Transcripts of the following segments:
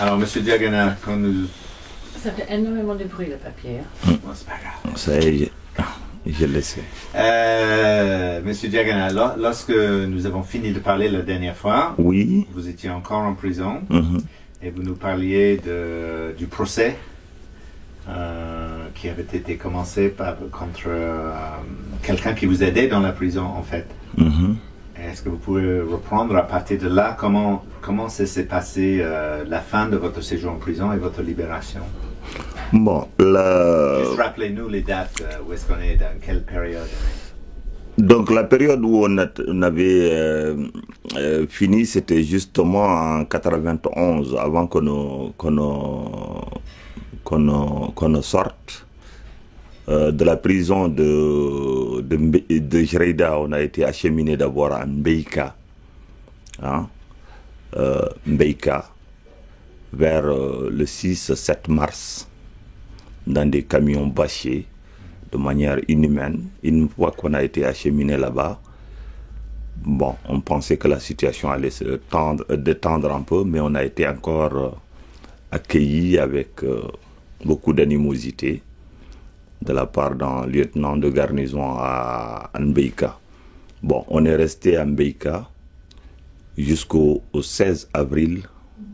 Alors, Monsieur Diagana, quand nous... Ça fait énormément de bruit, le papier. Bon, c'est pas grave. Ça y est, je le sais. Monsieur Diagana, lorsque nous avons fini de parler la dernière fois, Oui. vous étiez encore en prison Mhm. et vous nous parliez du procès qui avait été commencé contre quelqu'un qui vous aidait dans la prison, en fait. Mhm. Est-ce que vous pouvez reprendre à partir de là comment ça s'est passé la fin de votre séjour en prison et votre libération? Bon, Juste rappelez-nous les dates, où est-ce qu'on est, dans quelle période? donc la période où on avait fini, c'était justement en 91, avant qu'on ne sorte de la prison de Jreida. On a été acheminé d'abord à Mbeika, hein, Mbeika, vers le 6-7 mars, dans des camions bâchés, de manière inhumaine. Une fois qu'on a été acheminé là-bas, bon, on pensait que la situation allait se détendre un peu, mais on a été encore accueillis avec beaucoup d'animosité de la part d'un lieutenant de garnison à Mbeika. Bon, on est resté à Mbeika jusqu'au 16 avril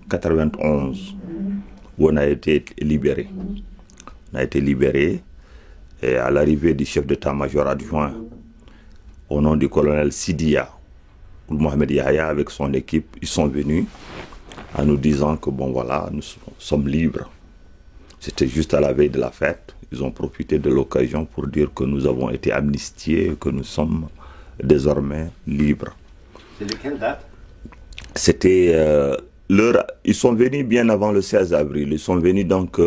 91, où on a été libéré. On a été libéré, et à l'arrivée du chef d'état-major adjoint, au nom du colonel Sidia, Mohamed Yahya avec son équipe, ils sont venus en nous disant que bon voilà, nous sommes libres. C'était juste à la veille de la fête. Ils ont profité de l'occasion pour dire que nous avons été amnistiés et que nous sommes désormais libres. C'est de quelle date? C'était ils sont venus bien avant le 16 avril. Ils sont venus donc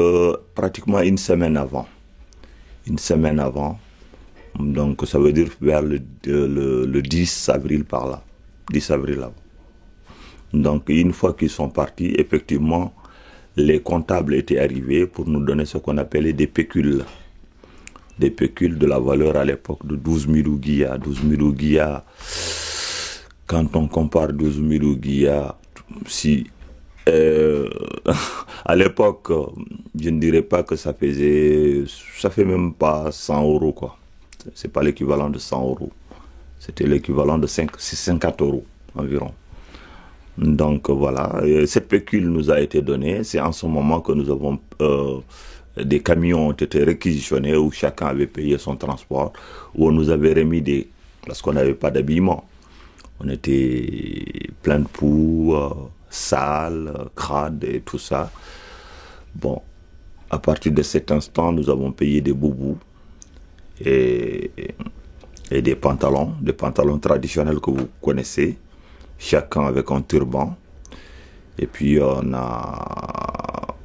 pratiquement une semaine avant. Une semaine avant. Donc ça veut dire vers le 10 avril par là. 10 avril là. Donc une fois qu'ils sont partis, effectivement, les comptables étaient arrivés pour nous donner ce qu'on appelait des pécules. Des pécules de la valeur à l'époque de 12 000 ouguiyas. 12 000 ouguiyas, quand on compare 12 000 ouguiyas, si à l'époque, je ne dirais pas que ça fait même pas 100 euros quoi. C'est pas l'équivalent de 100 euros. C'était l'équivalent de 50 euros environ. Donc voilà, cette pécule nous a été donnée. C'est en ce moment que nous avons des camions ont été réquisitionnés où chacun avait payé son transport, où on nous avait remis parce qu'on n'avait pas d'habillement. On était plein de poux, sales, crades et tout ça. Bon, à partir de cet instant, nous avons payé des boubous et des pantalons traditionnels que vous connaissez, chacun avec un turban. Et puis on a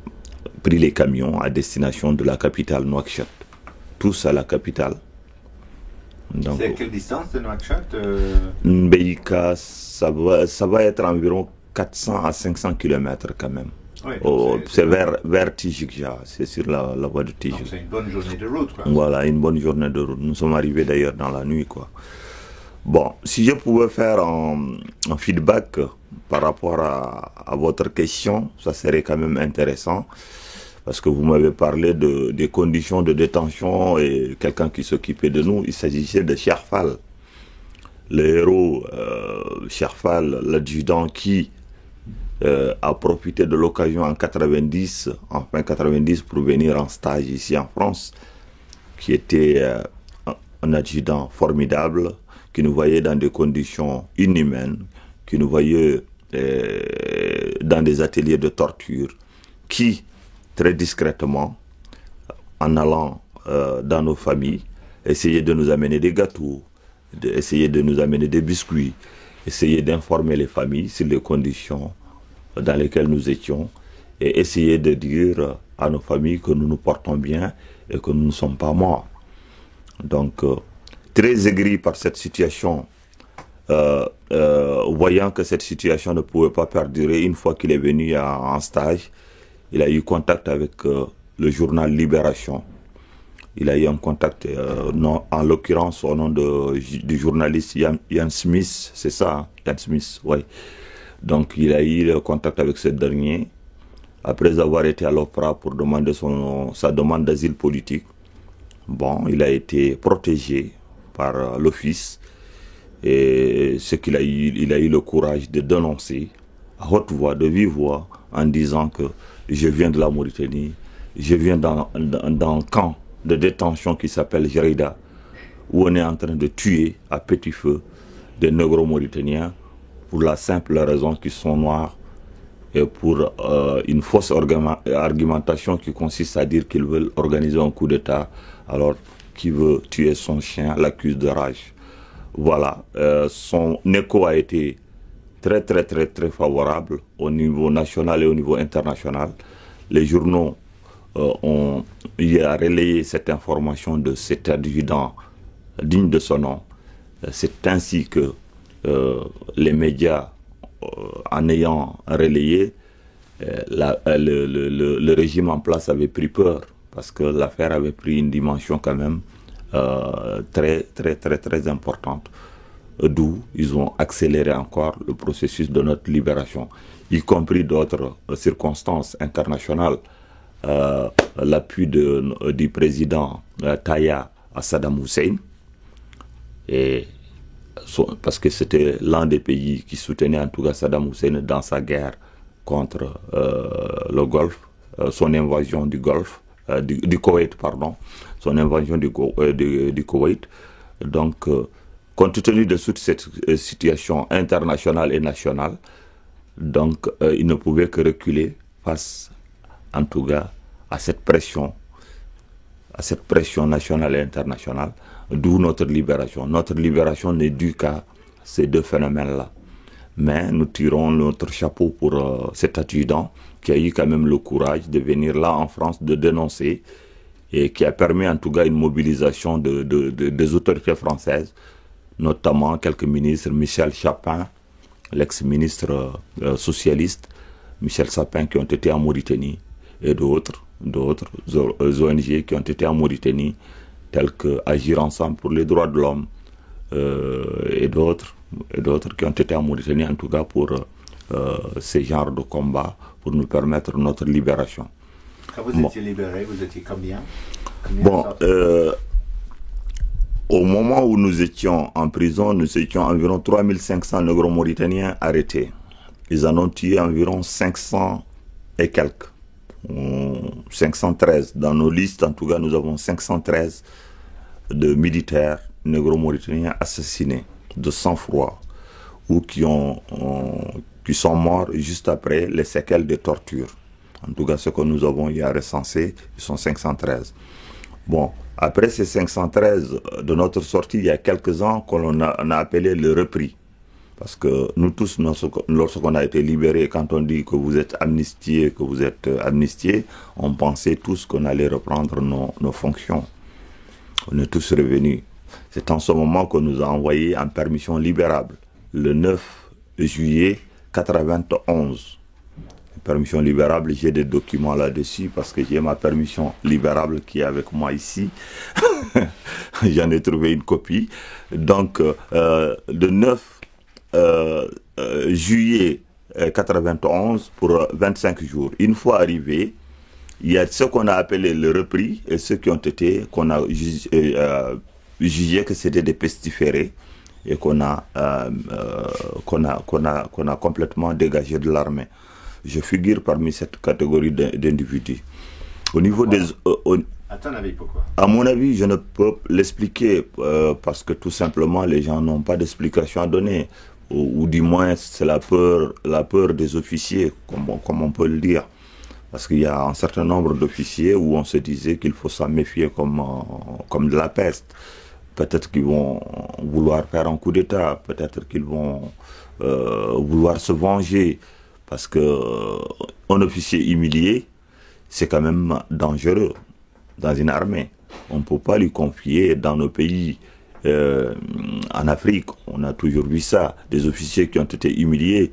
pris les camions à destination de la capitale Nouakchott, tous à la capitale. C'est à quelle distance de Nouakchott? Mbeika, ça va être environ 400 à 500 km quand même. Oui, c'est vers Tijikja, c'est sur la voie de Tijik. C'est une bonne journée de route, quoi. Voilà, une bonne journée de route. Nous sommes arrivés d'ailleurs dans la nuit, quoi. Bon, si je pouvais faire un feedback par rapport à votre question, ça serait quand même intéressant. Parce que vous m'avez parlé des conditions de détention et quelqu'un qui s'occupait de nous. Il s'agissait de Cherfal, le héros Cherfal, l'adjudant qui a profité de l'occasion en fin 90 pour venir en stage ici en France, qui était un adjudant formidable, qui nous voyait dans des conditions inhumaines, qui nous voyait dans des ateliers de torture, qui, très discrètement, en allant dans nos familles, essayait de nous amener des gâteaux, essayait de nous amener des biscuits, essayait d'informer les familles sur les conditions dans lesquelles nous étions, et essayer de dire à nos familles que nous nous portons bien et que nous ne sommes pas morts. Donc, très aigri par cette situation, voyant que cette situation ne pouvait pas perdurer, une fois qu'il est venu en stage, il a eu contact avec le journal Libération. Il a eu un contact, en l'occurrence au nom du journaliste Ian Smith, c'est ça, hein? Ian Smith, oui. Donc il a eu le contact avec ce dernier après avoir été à l'OPRA pour demander sa demande d'asile politique. Bon, il a été protégé par l'office et ce qu'il a eu, il a eu le courage de dénoncer à haute voix, de vive voix, en disant que je viens de la Mauritanie, je viens dans un camp de détention qui s'appelle Jreida, où on est en train de tuer à petit feu des négro-mauritaniens pour la simple raison qu'ils sont noirs et pour une fausse argumentation qui consiste à dire qu'ils veulent organiser un coup d'État alors qu'il veut tuer son chien, l'accuse de rage. Voilà, son écho a été très favorable au niveau national et au niveau international. Les journaux ont relayé cette information de cet adjudant digne de son nom. C'est ainsi que les médias, en ayant relayé, le régime en place avait pris peur parce que l'affaire avait pris une dimension quand même très importante. D'où ils ont accéléré encore le processus de notre libération, y compris d'autres circonstances internationales. L'appui du président Taya à Saddam Hussein, et parce que c'était l'un des pays qui soutenait en tout cas Saddam Hussein dans sa guerre contre le Golfe, son invasion du Golfe, du Koweït, pardon, son invasion du Koweït. Donc, compte tenu de toute cette situation internationale et nationale, donc il ne pouvait que reculer face, en tout cas, à cette pression nationale et internationale, d'où notre libération. Notre libération n'est due qu'à ces deux phénomènes-là. Mais nous tirons notre chapeau pour cet adjudant qui a eu quand même le courage de venir là en France, de dénoncer, et qui a permis en tout cas une mobilisation des autorités françaises, notamment quelques ministres, Michel Sapin, l'ex-ministre socialiste, Michel Sapin, qui ont été en Mauritanie, et d'autres ONG qui ont été en Mauritanie, tels que Agir Ensemble pour les droits de l'homme, et d'autres qui ont été en Mauritanie, en tout cas pour ces genres de combats, pour nous permettre notre libération. Quand vous étiez libéré, vous étiez combien? Bon, au moment où nous étions en prison, nous étions environ 3500 négro-mauritaniens arrêtés. Ils en ont tué environ 500 et quelques. 513. Dans nos listes, en tout cas, nous avons 513 de militaires négro-mauritaniens assassinés de sang-froid ou qui sont morts juste après les séquelles de torture. En tout cas, ce que nous avons eu à recenser, ils sont 513. Bon, après ces 513 de notre sortie, il y a quelques ans qu'on a appelé le repris. Parce que nous tous, lorsqu'on a été libérés, quand on dit que vous êtes amnistiés, on pensait tous qu'on allait reprendre nos fonctions. On est tous revenus. C'est en ce moment qu'on nous a envoyés en permission libérable, le 9 juillet 91. Permission libérable, j'ai des documents là-dessus parce que j'ai ma permission libérable qui est avec moi ici. J'en ai trouvé une copie. Donc, le 9 juillet 91 pour 25 jours. Une fois arrivé, il y a ce qu'on a appelé le repris et ceux qui ont été, qu'on a jugé que c'était des pestiférés et qu'on a complètement dégagé de l'armée. Je figure parmi cette catégorie d'individus. Au niveau des... à ton avis, pourquoi? À mon avis, je ne peux l'expliquer parce que tout simplement, les gens n'ont pas d'explication à donner. Ou du moins, c'est la peur des officiers, comme on peut le dire. Parce qu'il y a un certain nombre d'officiers où on se disait qu'il faut s'en méfier comme de la peste. Peut-être qu'ils vont vouloir faire un coup d'État, peut-être qu'ils vont vouloir se venger. Parce qu'un officier humilié, c'est quand même dangereux dans une armée. On ne peut pas lui confier dans nos pays. En Afrique, on a toujours vu ça. Des officiers qui ont été humiliés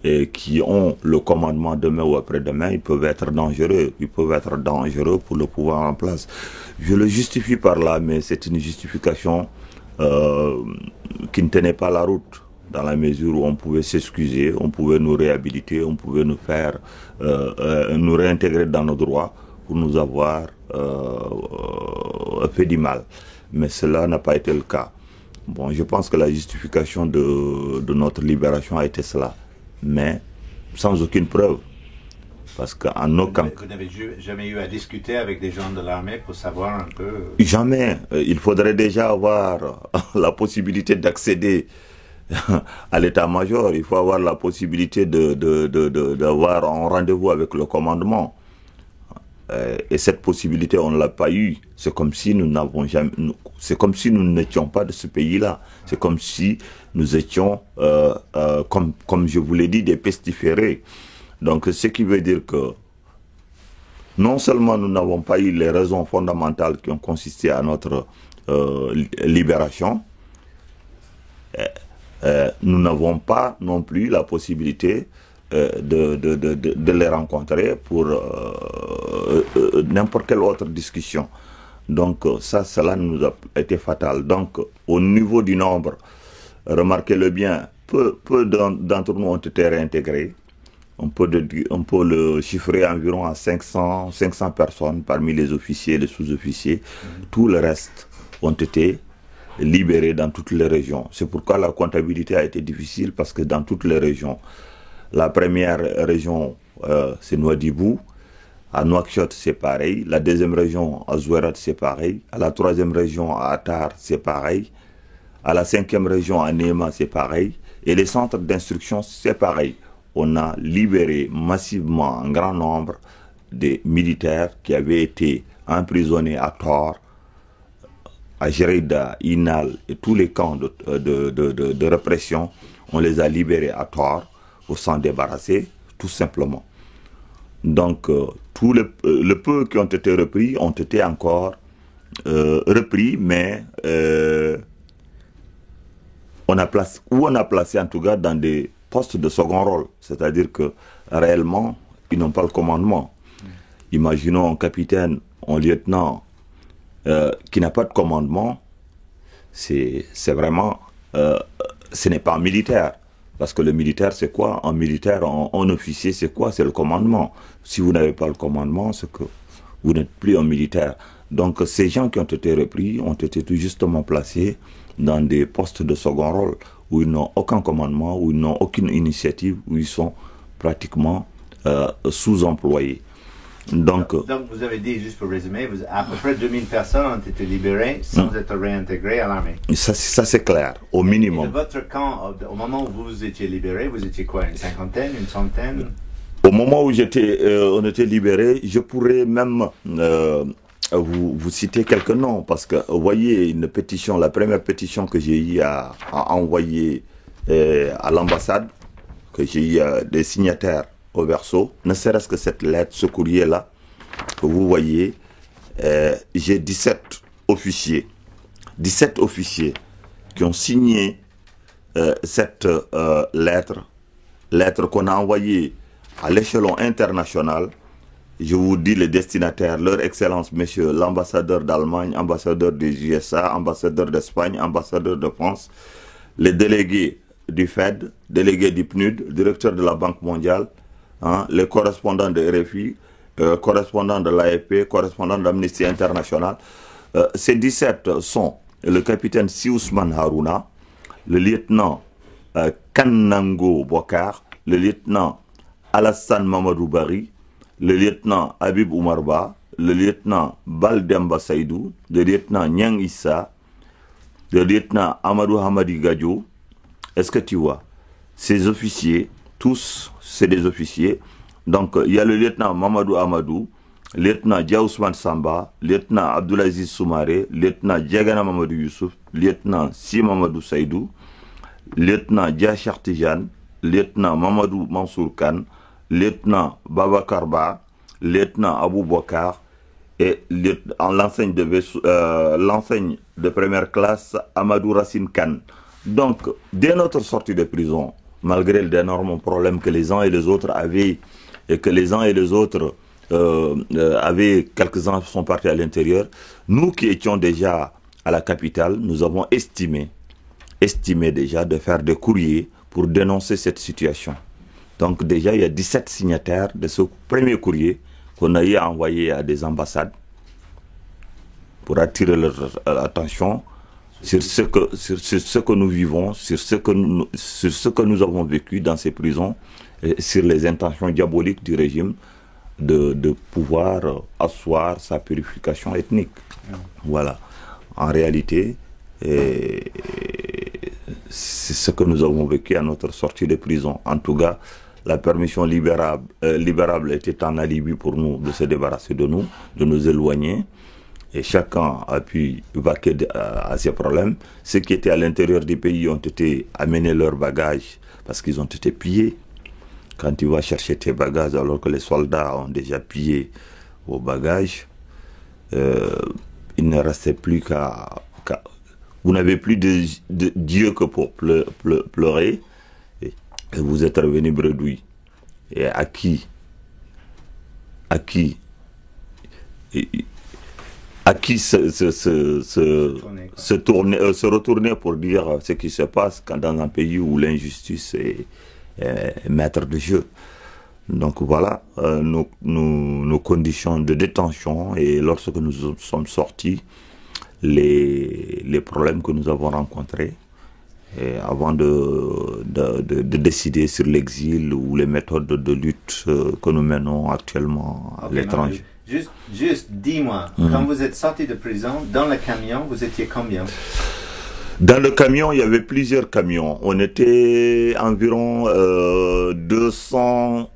et qui ont le commandement demain ou après-demain, ils peuvent être dangereux. Ils peuvent être dangereux pour le pouvoir en place. Je le justifie par là, mais c'est une justification qui ne tenait pas la route. dans la mesure où on pouvait s'excuser, on pouvait nous réhabiliter, on pouvait nous faire, nous réintégrer dans nos droits pour nous avoir fait du mal. Mais cela n'a pas été le cas. Bon, je pense que la justification de notre libération a été cela, mais sans aucune preuve. Parce qu'en aucun cas... Vous n'avez jamais eu à discuter avec des gens de l'armée pour savoir un peu... Jamais. Il faudrait déjà avoir la possibilité d'accéder à l'état-major. Il faut avoir la possibilité d'avoir un rendez-vous avec le commandement. Et cette possibilité, on ne l'a pas eue. C'est comme si nous n'avons jamais... C'est comme si nous n'étions pas de ce pays-là. C'est comme si nous étions, comme je vous l'ai dit, des pestiférés. Donc, ce qui veut dire que non seulement nous n'avons pas eu les raisons fondamentales qui ont consisté à notre libération, nous n'avons pas non plus la possibilité de les rencontrer pour n'importe quelle autre discussion. Donc, cela nous a été fatal. Donc, au niveau du nombre, remarquez-le bien, peu d'entre nous ont été réintégrés. On peut le chiffrer environ à 500 personnes parmi les officiers et les sous-officiers. Tout le reste ont été libérés dans toutes les régions. C'est pourquoi la comptabilité a été difficile, parce que dans toutes les régions, la première région, c'est Nouadhibou. À Nouakchott, c'est pareil. La deuxième région, à Zouérate, c'est pareil. À la troisième région, à Attar, c'est pareil. À la cinquième région, à Néma, c'est pareil. Et les centres d'instruction, c'est pareil. On a libéré massivement un grand nombre de militaires qui avaient été emprisonnés à Tor, à Jérida, Inal et tous les camps de répression. On les a libérés à Tor pour s'en débarrasser, tout simplement. Donc, tout le peu qui ont été repris ont été encore repris, mais on a placé en tout cas dans des postes de second rôle, c'est-à-dire que réellement, ils n'ont pas le commandement. Imaginons un capitaine, un lieutenant qui n'a pas de commandement, c'est vraiment, ce n'est pas un militaire. Parce que le militaire, c'est quoi? Un militaire, un officier, c'est quoi? C'est le commandement. Si vous n'avez pas le commandement, c'est que vous n'êtes plus un militaire. Donc, ces gens qui ont été repris ont été tout justement placés dans des postes de second rôle, où ils n'ont aucun commandement, où ils n'ont aucune initiative, où ils sont pratiquement sous-employés. Donc, vous avez dit, juste pour résumer, à peu près 2000 personnes ont été libérées sans être réintégrées à l'armée. Ça c'est clair, au minimum. Et de votre camp, au moment où vous étiez libérés, vous étiez quoi, une cinquantaine, une centaine? Au moment où on était libérés, je pourrais même vous citer quelques noms, parce que vous voyez une pétition, la première pétition que j'ai eu à envoyer à l'ambassade, que j'ai eu des signataires au verso, ne serait-ce que cette lettre, ce courrier-là, que vous voyez, j'ai 17 officiers qui ont signé cette lettre qu'on a envoyée à l'échelon international. Je vous dis les destinataires, leur excellence, monsieur l'ambassadeur d'Allemagne, ambassadeur des USA, ambassadeur d'Espagne, ambassadeur de France, les délégués du FED, délégués du PNUD, directeur de la Banque mondiale, les correspondants de RFI, correspondants de l'AFP, correspondants d'Amnesty International. Ces 17 sont le capitaine Siousman Harouna, le lieutenant Kannango Bokar, le lieutenant Alassane Mamadou Bari, le lieutenant Habib Oumarba, le lieutenant Baldemba Saïdou, le lieutenant Nyang Issa, le lieutenant Amadou Hamadi Gadjo. Est-ce que tu vois? Ces officiers, tous, c'est des officiers. Donc, il y a le lieutenant Mamadou Amadou, lieutenant Diaousman Samba, lieutenant Abdoulaziz Soumaré, lieutenant Diagana Mamadou Youssouf, lieutenant Si Mamadou Saïdou, lieutenant Dia Chartijan, lieutenant Mamadou Mansour Khan, lieutenant Baba Karba, lieutenant Abou Bokar et l'enseigne de première classe Amadou Racine Khan. Donc, dès notre sortie de prison, malgré d'énormes problèmes que les uns et les autres avaient, et que les uns et les autres avaient, quelques-uns sont partis à l'intérieur, nous qui étions déjà à la capitale, nous avons estimé estimé déjà de faire des courriers pour dénoncer cette situation. Donc déjà, il y a 17 signataires de ce premier courrier qu'on a eu à envoyer à des ambassades pour attirer leur attention sur ce que nous vivons, sur ce que nous avons vécu dans ces prisons, et sur les intentions diaboliques du régime de pouvoir asseoir sa purification ethnique. Voilà. En réalité, c'est ce que nous avons vécu à notre sortie de prison. En tout cas, la permission libérable était un alibi pour nous de se débarrasser de nous, de nous éloigner. Et chacun a pu vaquer à ses problèmes. Ceux qui étaient à l'intérieur du pays ont été amenés leurs bagages parce qu'ils ont été pillés. Quand tu vas chercher tes bagages alors que les soldats ont déjà pillé vos bagages, il ne restait plus qu'à... Vous n'avez plus de Dieu que pour pleurer. Et vous êtes revenu bredouille. Et à qui se retourner pour dire ce qui se passe quand dans un pays où l'injustice est maître de jeu. Donc voilà nos conditions de détention, et lorsque nous sommes sortis, les problèmes que nous avons rencontrés, et avant de décider sur l'exil ou les méthodes de lutte que nous menons actuellement à l'étranger. Juste dis-moi, quand vous êtes sorti de prison, dans le camion, vous étiez combien? Dans le camion, il y avait plusieurs camions. On était environ 200,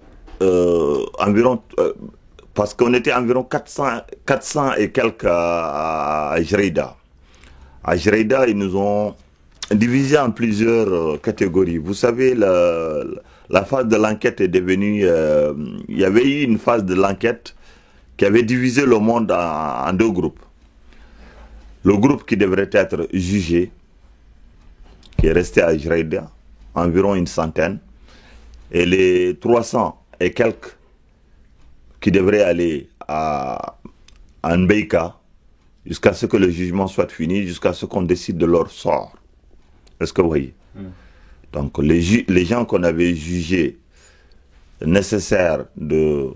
parce qu'on était environ 400 et quelques à Jreida. À Jreida, ils nous ont divisé en plusieurs catégories. Vous savez, la phase de l'enquête est devenue... il y avait eu une phase de l'enquête qui avait divisé le monde en deux groupes. Le groupe qui devrait être jugé, qui est resté à Jreida, environ une centaine, et les 300 et quelques qui devraient aller à Mbeka, jusqu'à ce que le jugement soit fini, jusqu'à ce qu'on décide de leur sort. Est-ce que vous voyez? Donc les gens qu'on avait jugés nécessaires de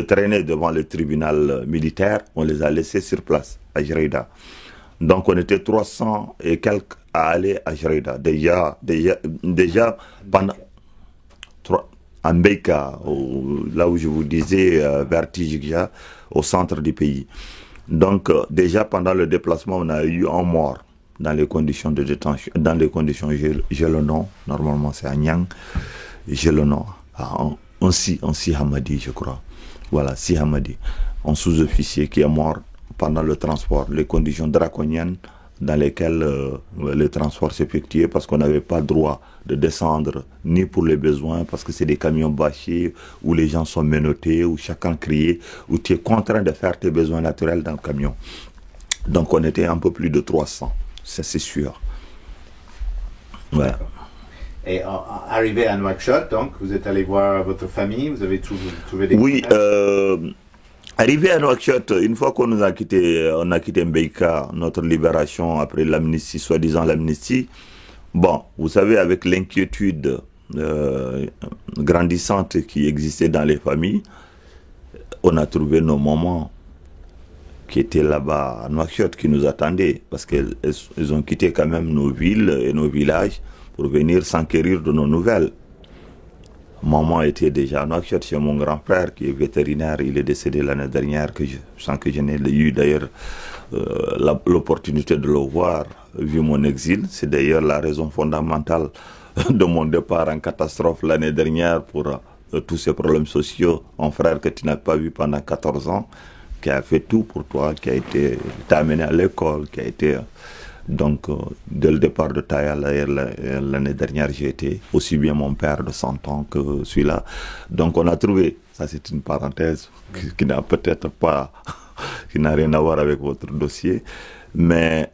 traîner devant le tribunal militaire, on les a laissés sur place à Jreida. Donc on était 300 et quelques à aller à Jreida. Déjà pendant à Mbeka, là où je vous disais, vers Tijigja, au centre du pays. Donc déjà pendant le déplacement, on a eu un mort dans les conditions de détention, dans les conditions Gélenon, normalement c'est à Nyang, Gélenon, un Si Hamadi, je crois. Voilà, Si Hamadi, un sous-officier qui est mort pendant le transport, les conditions draconiennes dans lesquelles le transport s'effectuait, parce qu'on n'avait pas droit de descendre, ni pour les besoins, parce que c'est des camions bâchés, où les gens sont menottés, où chacun criait, où tu es contraint de faire tes besoins naturels dans le camion. Donc on était un peu plus de 300, ça c'est sûr. Voilà. Et arrivé à Nouakchott, donc vous êtes allé voir votre famille, vous avez trouvé des... Oui, arrivé à Nouakchott, une fois qu'on nous a quitté, on a quitté Mbeka, notre libération après l'amnistie, soi-disant l'amnistie. Bon, vous savez, avec l'inquiétude grandissante qui existait dans les familles, on a trouvé nos mamans qui étaient là-bas à Nouakchott, qui nous attendaient, parce qu'ils ont quitté quand même nos villes et nos villages pour venir s'enquérir de nos nouvelles. Maman était déjà à Nouakchott chez mon grand frère qui est vétérinaire. Il est décédé l'année dernière, sans que je n'ai eu d'ailleurs l'opportunité de le voir, vu mon exil. C'est d'ailleurs la raison fondamentale de mon départ en catastrophe l'année dernière pour tous ces problèmes sociaux. Un frère que tu n'as pas vu pendant 14 ans, qui a fait tout pour toi, qui t'a amené à l'école, qui a été... Donc, dès le départ de Taya, l'année dernière, j'ai été aussi bien mon père de 100 ans que celui-là. Donc, on a trouvé, ça c'est une parenthèse qui n'a peut-être pas, qui n'a rien à voir avec votre dossier, mais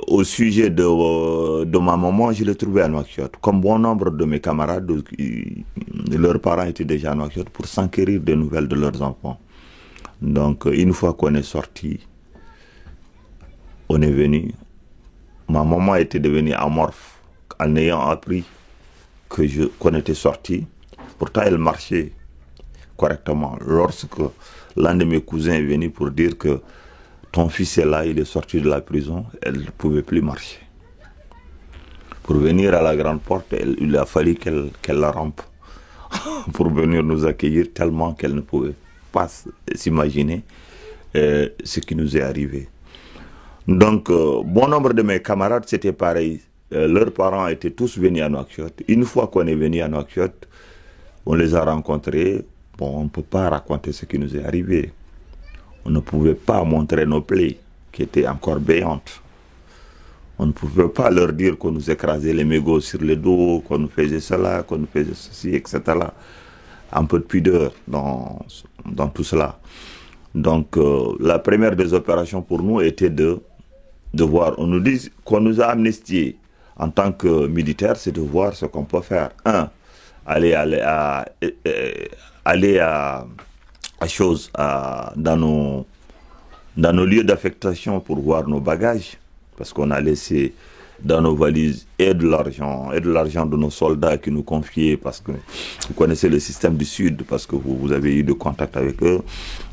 au sujet de ma maman, je l'ai trouvé à Nouakchott. Comme bon nombre de mes camarades, leurs parents étaient déjà à Nouakchott pour s'enquérir des nouvelles de leurs enfants. Donc, une fois qu'on est sorti, on est venu. ma maman était devenue amorphe en ayant appris qu'on était sorti. Pourtant, elle marchait correctement. Lorsque l'un de mes cousins est venu pour dire que ton fils est là, il est sorti de la prison, elle ne pouvait plus marcher. Pour venir à la grande porte, il a fallu qu'elle la rampe pour venir nous accueillir, tellement qu'elle ne pouvait pas s'imaginer ce qui nous est arrivé. Donc, bon nombre de mes camarades, c'était pareil. Leurs parents étaient tous venus à Nouakchott. Une fois qu'on est venu à Nouakchott, on les a rencontrés. Bon, on ne peut pas raconter ce qui nous est arrivé. On ne pouvait pas montrer nos plaies, qui étaient encore béantes. On ne pouvait pas leur dire qu'on nous écrasait les mégots sur le dos, qu'on nous faisait cela, qu'on nous faisait ceci, etc. Un peu de pudeur dans tout cela. Donc, la première des opérations pour nous était de voir, on nous dit qu'on nous a amnistiés en tant que militaires, c'est de voir ce qu'on peut faire. Aller dans nos lieux d'affectation pour voir nos bagages, parce qu'on a laissé dans nos valises et de l'argent de nos soldats qui nous confiaient, parce que vous connaissez le système du Sud, parce que vous avez eu de contact avec eux,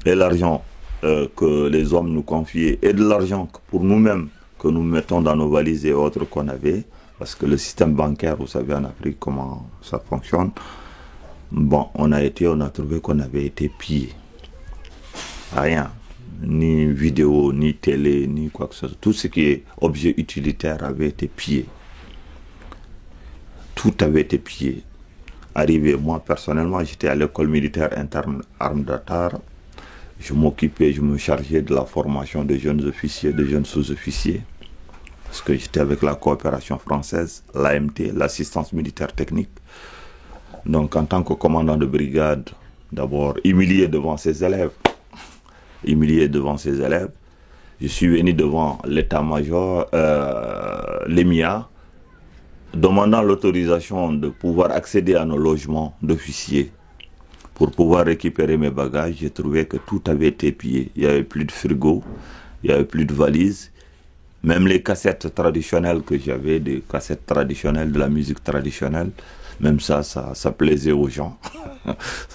et l'argent que les hommes nous confiaient, et de l'argent pour nous-mêmes que nous mettons dans nos valises et autres qu'on avait, parce que le système bancaire, vous savez en Afrique comment ça fonctionne. Bon, on a trouvé qu'on avait été pillé. Rien. Ni vidéo, ni télé, ni quoi que ce soit. Tout ce qui est objet utilitaire avait été pillé. Tout avait été pillé. Arrivé, moi personnellement, j'étais à l'école militaire interne Armes d'Atar. Je me chargeais de la formation des jeunes officiers, des jeunes sous-officiers. Parce que j'étais avec la coopération française, l'AMT, l'assistance militaire technique. Donc en tant que commandant de brigade, d'abord humilié devant ses élèves, je suis venu devant l'état-major, l'EMIA, demandant l'autorisation de pouvoir accéder à nos logements d'officiers. Pour pouvoir récupérer mes bagages, j'ai trouvé que tout avait été pillé. Il n'y avait plus de frigo, il n'y avait plus de valises. Même les cassettes traditionnelles que j'avais, des cassettes traditionnelles, de la musique traditionnelle, même ça plaisait aux gens.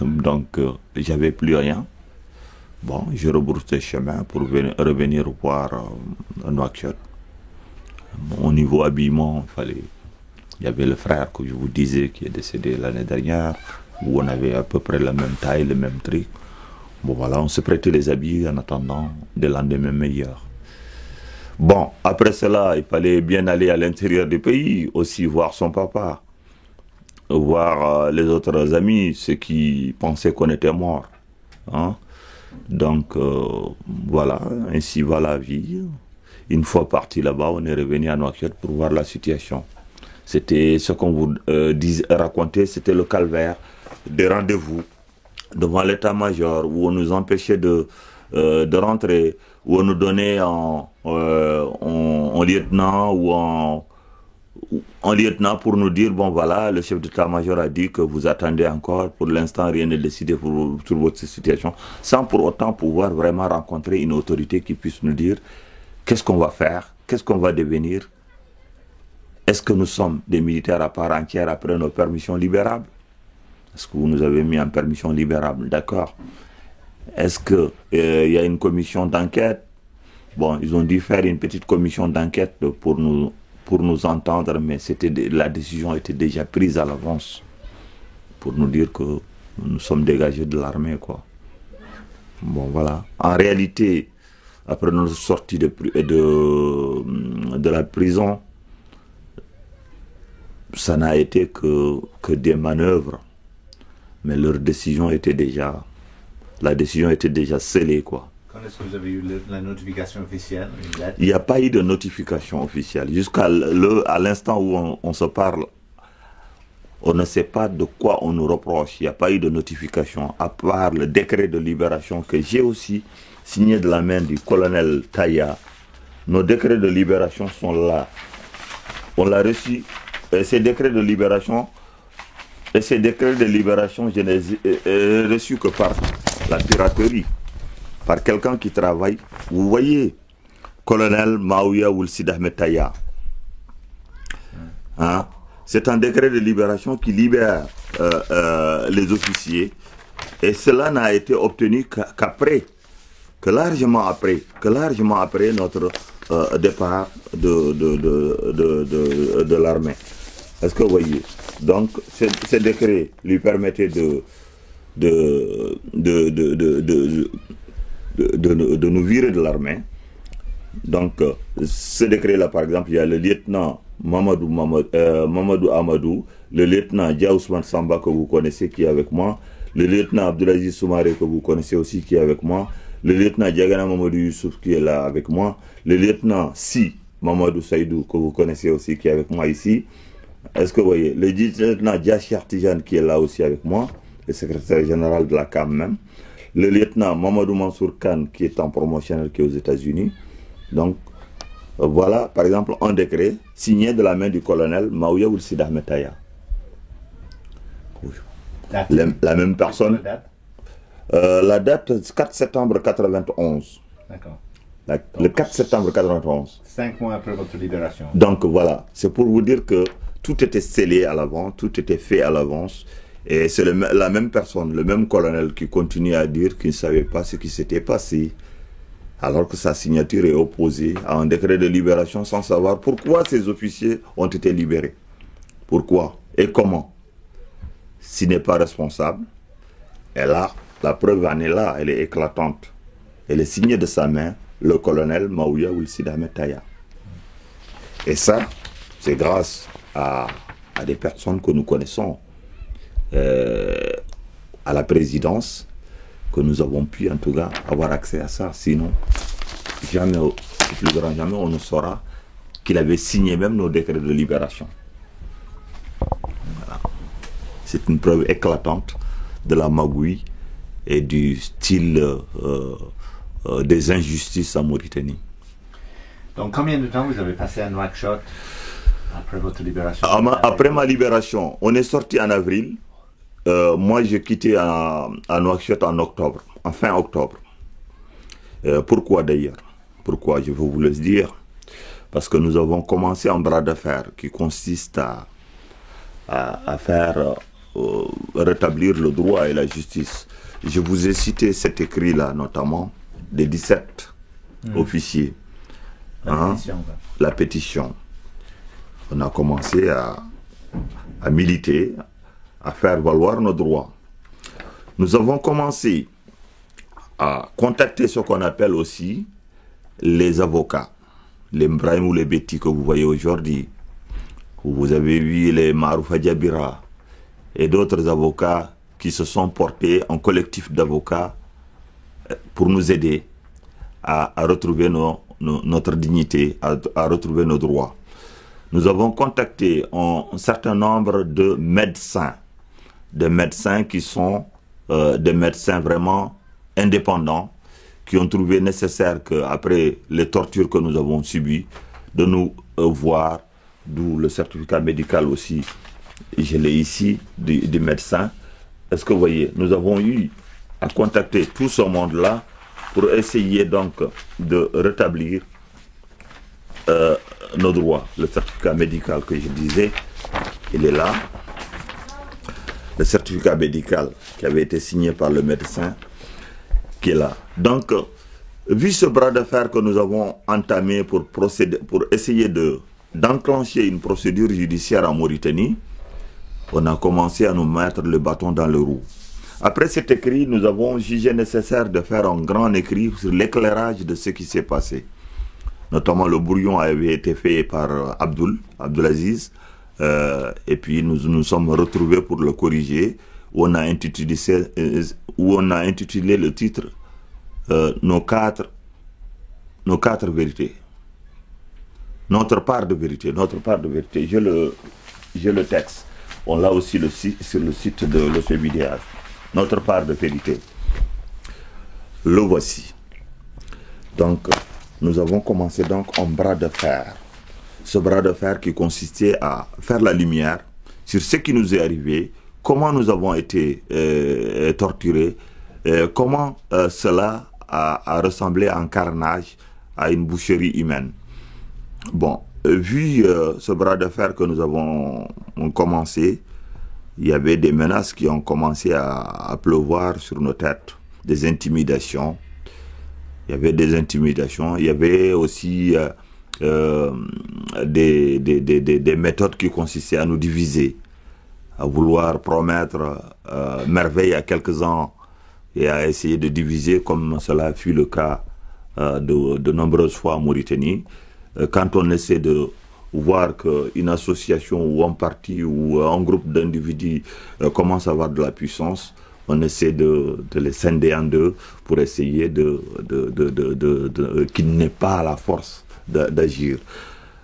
Donc, j'avais plus rien. Bon, je rebroussais chemin pour revenir voir Nouakchott. Au niveau habillement, il y avait le frère que je vous disais qui est décédé l'année dernière, où on avait à peu près la même taille, le même truc. Bon voilà, on se prêtait les habits en attendant des lendemains meilleurs. Bon, après cela, il fallait bien aller à l'intérieur du pays, aussi voir son papa, voir les autres amis, ceux qui pensaient qu'on était mort. Hein? Donc, voilà, ainsi va la vie. Une fois parti là-bas, on est revenu à Nouakchott pour voir la situation. C'était ce qu'on vous racontait, c'était le calvaire des rendez-vous devant l'état-major où on nous empêchait de rentrer, où on nous donnait en lieutenant ou en lieutenant pour nous dire, bon voilà, le chef d'état-major a dit que vous attendez encore, pour l'instant rien n'est décidé sur votre situation, sans pour autant pouvoir vraiment rencontrer une autorité qui puisse nous dire qu'est-ce qu'on va faire, qu'est-ce qu'on va devenir. Est-ce que nous sommes des militaires à part entière après nos permissions libérables? Est-ce que vous nous avez mis en permission libérable? D'accord. Est-ce qu'il y a une commission d'enquête? Bon, ils ont dû faire une petite commission d'enquête pour nous entendre, mais la décision était déjà prise à l'avance pour nous dire que nous sommes dégagés de l'armée, quoi. Bon, voilà. En réalité, après notre sortie de la prison, ça n'a été que des manœuvres. Mais la décision était déjà scellée, quoi. Quand est-ce que vous avez eu la notification officielle, une lettre? Il n'y a pas eu de notification officielle. Jusqu'à l'instant où on se parle, on ne sait pas de quoi on nous reproche. Il n'y a pas eu de notification, à part le décret de libération que j'ai aussi signé de la main du colonel Taya. Nos décrets de libération sont là. On l'a reçu. Et ces décrets de libération, je n'ai reçu que par la piraterie, par quelqu'un qui travaille. Vous voyez, colonel Maouya Oulsid Ahmed Taya, Hein? C'est un décret de libération qui libère les officiers. Et cela n'a été obtenu qu'après, que largement après notre départ de l'armée. Est-ce que vous voyez? Donc, ce décret lui permettait de nous virer de l'armée. Donc, ce décret-là, par exemple, il y a le lieutenant Mamadou Amadou, le lieutenant Dia Ousmane Samba que vous connaissez qui est avec moi, le lieutenant Abdelaziz Soumaré que vous connaissez aussi qui est avec moi, le lieutenant Diagana Mamadou Youssouf qui est là avec moi, le lieutenant Si Mamadou Saïdou que vous connaissez aussi qui est avec moi ici. Est-ce que vous voyez? Le lieutenant Diachi Artijan qui est là aussi avec moi, le secrétaire général de la CAM même, le lieutenant Mamadou Mansour Khan qui est en promotionnel qui est aux États-Unis. Donc, voilà, par exemple, un décret signé de la main du colonel Maouya Ould Ahmed Taya. La même personne. La date, 4 septembre 91. D'accord. Le 4 septembre 91. 5 mois après votre libération. Donc voilà, c'est pour vous dire que tout était scellé à l'avance, tout était fait à l'avance. Et c'est la même personne, le même colonel qui continue à dire qu'il ne savait pas ce qui s'était passé. Alors que sa signature est opposée à un décret de libération sans savoir pourquoi ces officiers ont été libérés. Pourquoi et comment. S'il n'est pas responsable, et là, la preuve en est là, elle est éclatante. Elle est signée de sa main, le colonel Maouya Ould Ahmed Taya. Et ça, c'est grâce à des personnes que nous connaissons, à la présidence, que nous avons pu en tout cas avoir accès à ça. Sinon, jamais, au plus grand jamais, on ne saura qu'il avait signé même nos décrets de libération. Voilà. C'est une preuve éclatante de la magouille et du style des injustices en Mauritanie. Donc, combien de temps vous avez passé à Nouakchott après votre libération? Après ma libération, on est sorti en avril. Moi, j'ai quitté à Nouakchott en octobre, en fin octobre. Pourquoi d'ailleurs? Pourquoi? Je vais vous le dire. Parce que nous avons commencé un bras de fer qui consiste à faire rétablir le droit et la justice. Je vous ai cité cet écrit-là, notamment, des 17 officiers. La pétition. On a commencé à militer, à faire valoir nos droits. Nous avons commencé à contacter ce qu'on appelle aussi les avocats, les Mbrahim ou les Betty que vous voyez aujourd'hui. Vous avez vu les Maroufa Diabira et d'autres avocats qui se sont portés en collectif d'avocats pour nous aider à retrouver notre dignité, à retrouver nos droits. Nous avons contacté un certain nombre de médecins, des médecins qui sont des médecins vraiment indépendants, qui ont trouvé nécessaire qu'après les tortures que nous avons subies, de nous voir, d'où le certificat médical aussi, je l'ai ici, du médecin. Est-ce que vous voyez, nous avons eu à contacter tout ce monde-là pour essayer donc de rétablir nos droits. Le certificat médical que je disais, il est là. Le certificat médical qui avait été signé par le médecin, qui est là. Donc, vu ce bras de fer que nous avons entamé pour essayer d'enclencher une procédure judiciaire en Mauritanie, on a commencé à nous mettre le bâton dans le roue. Après cet écrit, nous avons jugé nécessaire de faire un grand écrit sur l'éclairage de ce qui s'est passé. Notamment, le brouillon avait été fait par Abdelaziz, et puis nous nous sommes retrouvés pour le corriger, où on a intitulé le titre nos quatre vérités. Notre part de vérité. J'ai le texte. On l'a aussi sur le site de l'OCBDH. Notre part de vérité. Le voici. Donc, nous avons commencé donc un bras de fer. Ce bras de fer qui consistait à faire la lumière sur ce qui nous est arrivé, comment nous avons été torturés, comment cela a ressemblé en carnage à une boucherie humaine. Bon, vu ce bras de fer que nous avons commencé, il y avait des menaces qui ont commencé à pleuvoir sur nos têtes, des intimidations. Il y avait des intimidations, il y avait aussi des méthodes qui consistaient à nous diviser, à vouloir promettre merveille à quelques-uns et à essayer de diviser, comme cela fut le cas de nombreuses fois en Mauritanie. Quand on essaie de voir qu'une association ou un parti ou un groupe d'individus commence à avoir de la puissance, on essaie de les scinder en deux pour essayer qu'ils n'aient pas la force d'agir.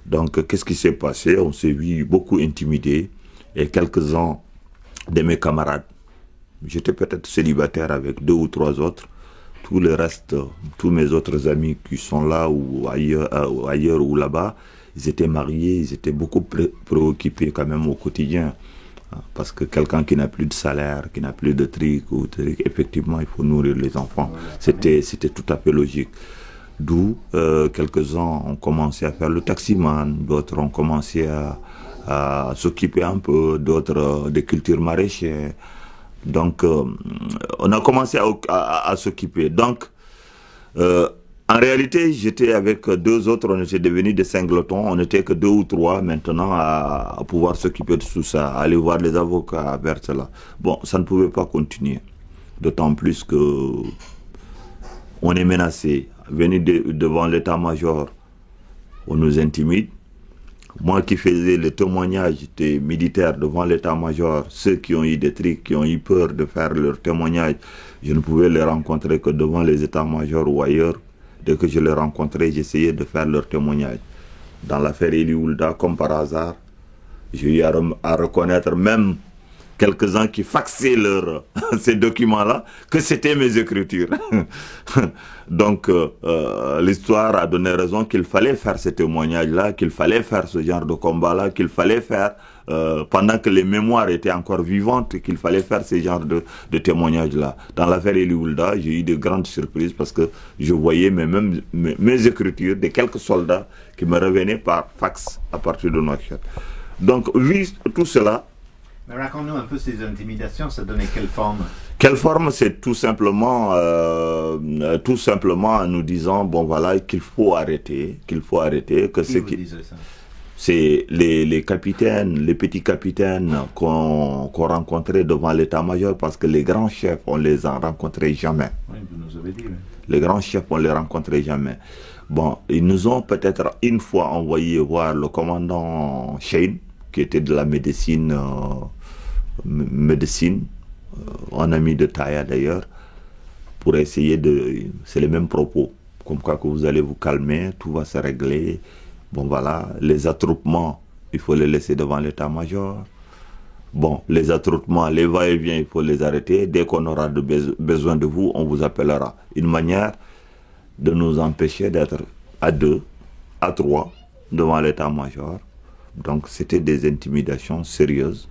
Donc, qu'est-ce qui s'est passé? On s'est vu beaucoup intimidés et quelques-uns de mes camarades, j'étais peut-être célibataire avec 2 ou 3 autres, tout le reste, tous mes autres amis qui sont là ou ailleurs ou là-bas, ils étaient mariés, ils étaient beaucoup préoccupés quand même au quotidien. Parce que quelqu'un qui n'a plus de salaire, qui n'a plus de trucs, effectivement, il faut nourrir les enfants. C'était tout à fait logique. D'où quelques-uns ont commencé à faire le taximan, d'autres ont commencé à s'occuper un peu, d'autres des cultures maraîchères. Donc, on a commencé à s'occuper. Donc, en réalité, j'étais avec 2 autres, on était devenus des singletons, on n'était que 2 ou 3 maintenant à pouvoir s'occuper de tout ça, à aller voir les avocats, vers cela. Bon, ça ne pouvait pas continuer, d'autant plus que on est menacé. Venir devant l'état-major, on nous intimide. Moi qui faisais le témoignage des militaires devant l'état-major, ceux qui ont eu des trucs, qui ont eu peur de faire leur témoignage, je ne pouvais les rencontrer que devant les états-majors ou ailleurs. Dès que je les rencontrais, j'essayais de faire leur témoignage. Dans l'affaire Eli Oulda, comme par hasard, j'ai eu à reconnaître même quelques-uns qui faxaient ces documents-là, que c'était mes écritures. Donc, l'histoire a donné raison qu'il fallait faire ce témoignage-là, qu'il fallait faire ce genre de combat-là, qu'il fallait faire, pendant que les mémoires étaient encore vivantes, qu'il fallait faire ce genre de témoignages-là. Dans l'affaire Eli Oulda, j'ai eu de grandes surprises parce que je voyais mes écritures de quelques soldats qui me revenaient par fax à partir de Nouakchott. Donc, vu tout cela, mais raconte-nous un peu ces intimidations, ça donnait quelle forme? Quelle forme? C'est tout simplement en nous disant, bon voilà, qu'il faut arrêter, que Qui vous disait ça? C'est les capitaines, les petits capitaines qu'on rencontrait devant l'état-major, parce que les grands chefs, on les a rencontrés jamais. Oui, vous nous avez dit. Oui. Les grands chefs, on les rencontrait jamais. Bon, ils nous ont peut-être une fois envoyé voir le commandant Shein, qui était de la médecine, un ami de Taya d'ailleurs, pour essayer c'est les mêmes propos, comme quoi que vous allez vous calmer, tout va se régler, bon voilà, les attroupements, il faut les laisser devant l'état-major, bon, les attroupements, les va-et-vient, il faut les arrêter, dès qu'on aura besoin de vous, on vous appellera. Une manière de nous empêcher d'être à 2, à 3, devant l'état-major. Donc c'était des intimidations sérieuses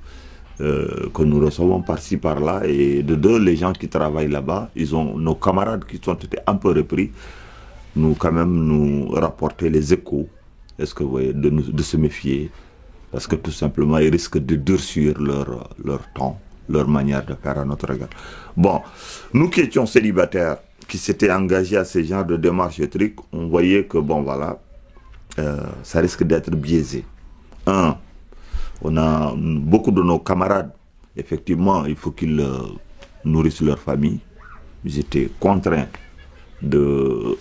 que nous recevons par-ci par-là, et de 2, les gens qui travaillent là-bas, nos camarades qui sont été un peu repris, nous rapporter les échos, est-ce que vous voyez, de se méfier, parce que tout simplement ils risquent de durcir leur temps, leur manière de faire à notre regard. Bon, nous qui étions célibataires, qui s'étaient engagés à ce genre de démarches et trucs, on voyait que bon voilà, ça risque d'être biaisé. On a beaucoup de nos camarades, effectivement, il faut qu'ils nourrissent leur famille. Ils étaient contraints de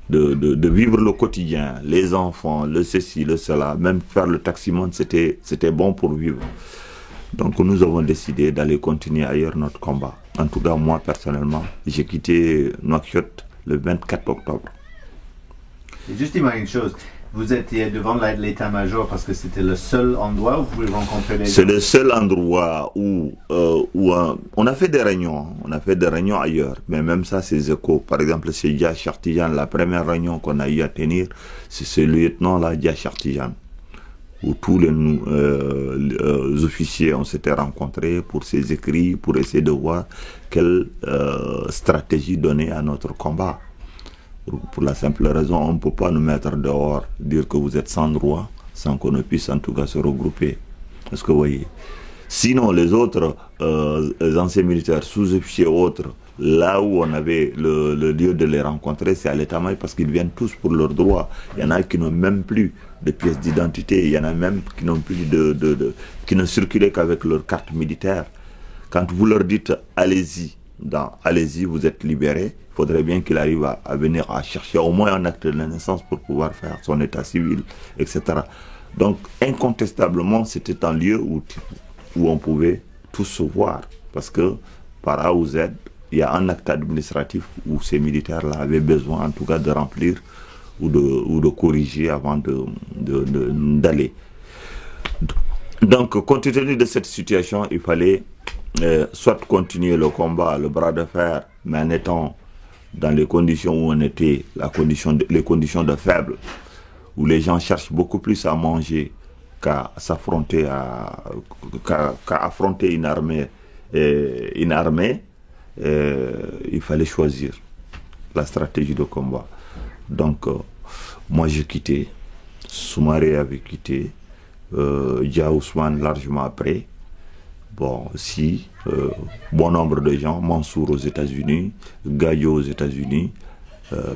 vivre le quotidien, les enfants, le ceci, le cela, même faire le taximan, c'était bon pour vivre. Donc nous avons décidé d'aller continuer ailleurs notre combat. En tout cas, moi personnellement, j'ai quitté Nouakchott le 24 octobre. Et juste dis-moi une chose. Vous étiez devant l'état-major parce que c'était le seul endroit où vous pouvez rencontrer les gens? C'est le seul endroit où on a fait des réunions. On a fait des réunions ailleurs. Mais même ça, c'est échos. Par exemple, c'est Dia Chartijan. La première réunion qu'on a eu à tenir, c'est ce lieutenant-là, Dia Chartijan, où tous les officiers, on s'était rencontrés pour ces écrits, pour essayer de voir quelle stratégie donner à notre combat. Pour la simple raison, on ne peut pas nous mettre dehors, dire que vous êtes sans droit, sans qu'on ne puisse en tout cas se regrouper. Est-ce que vous voyez? Sinon, les autres anciens militaires, sous-officiers autres, là où on avait le lieu de les rencontrer, c'est à l'état-major parce qu'ils viennent tous pour leurs droits. Il y en a qui n'ont même plus de pièces d'identité, il y en a même qui n'ont plus qui ne circulaient qu'avec leur carte militaire. Quand vous leur dites allez-y, allez-y, vous êtes libérés, il faudrait bien qu'il arrive à venir à chercher au moins un acte de naissance pour pouvoir faire son état civil, etc. Donc, incontestablement, c'était un lieu où on pouvait tous se voir. Parce que, par A ou Z, il y a un acte administratif où ces militaires-là avaient besoin, en tout cas, de remplir ou de corriger avant d'aller. Donc, compte tenu de cette situation, il fallait soit continuer le combat, le bras de fer, mais en étant dans les conditions où on était, les conditions de faible, où les gens cherchent beaucoup plus à manger qu'à s'affronter, qu'à affronter une armée. Il fallait choisir la stratégie de combat. Donc, moi j'ai quitté, Soumaré avait quitté, Dia Ousmane largement après. Bon, si, bon nombre de gens, Mansour aux États-Unis, Gayo aux États-Unis,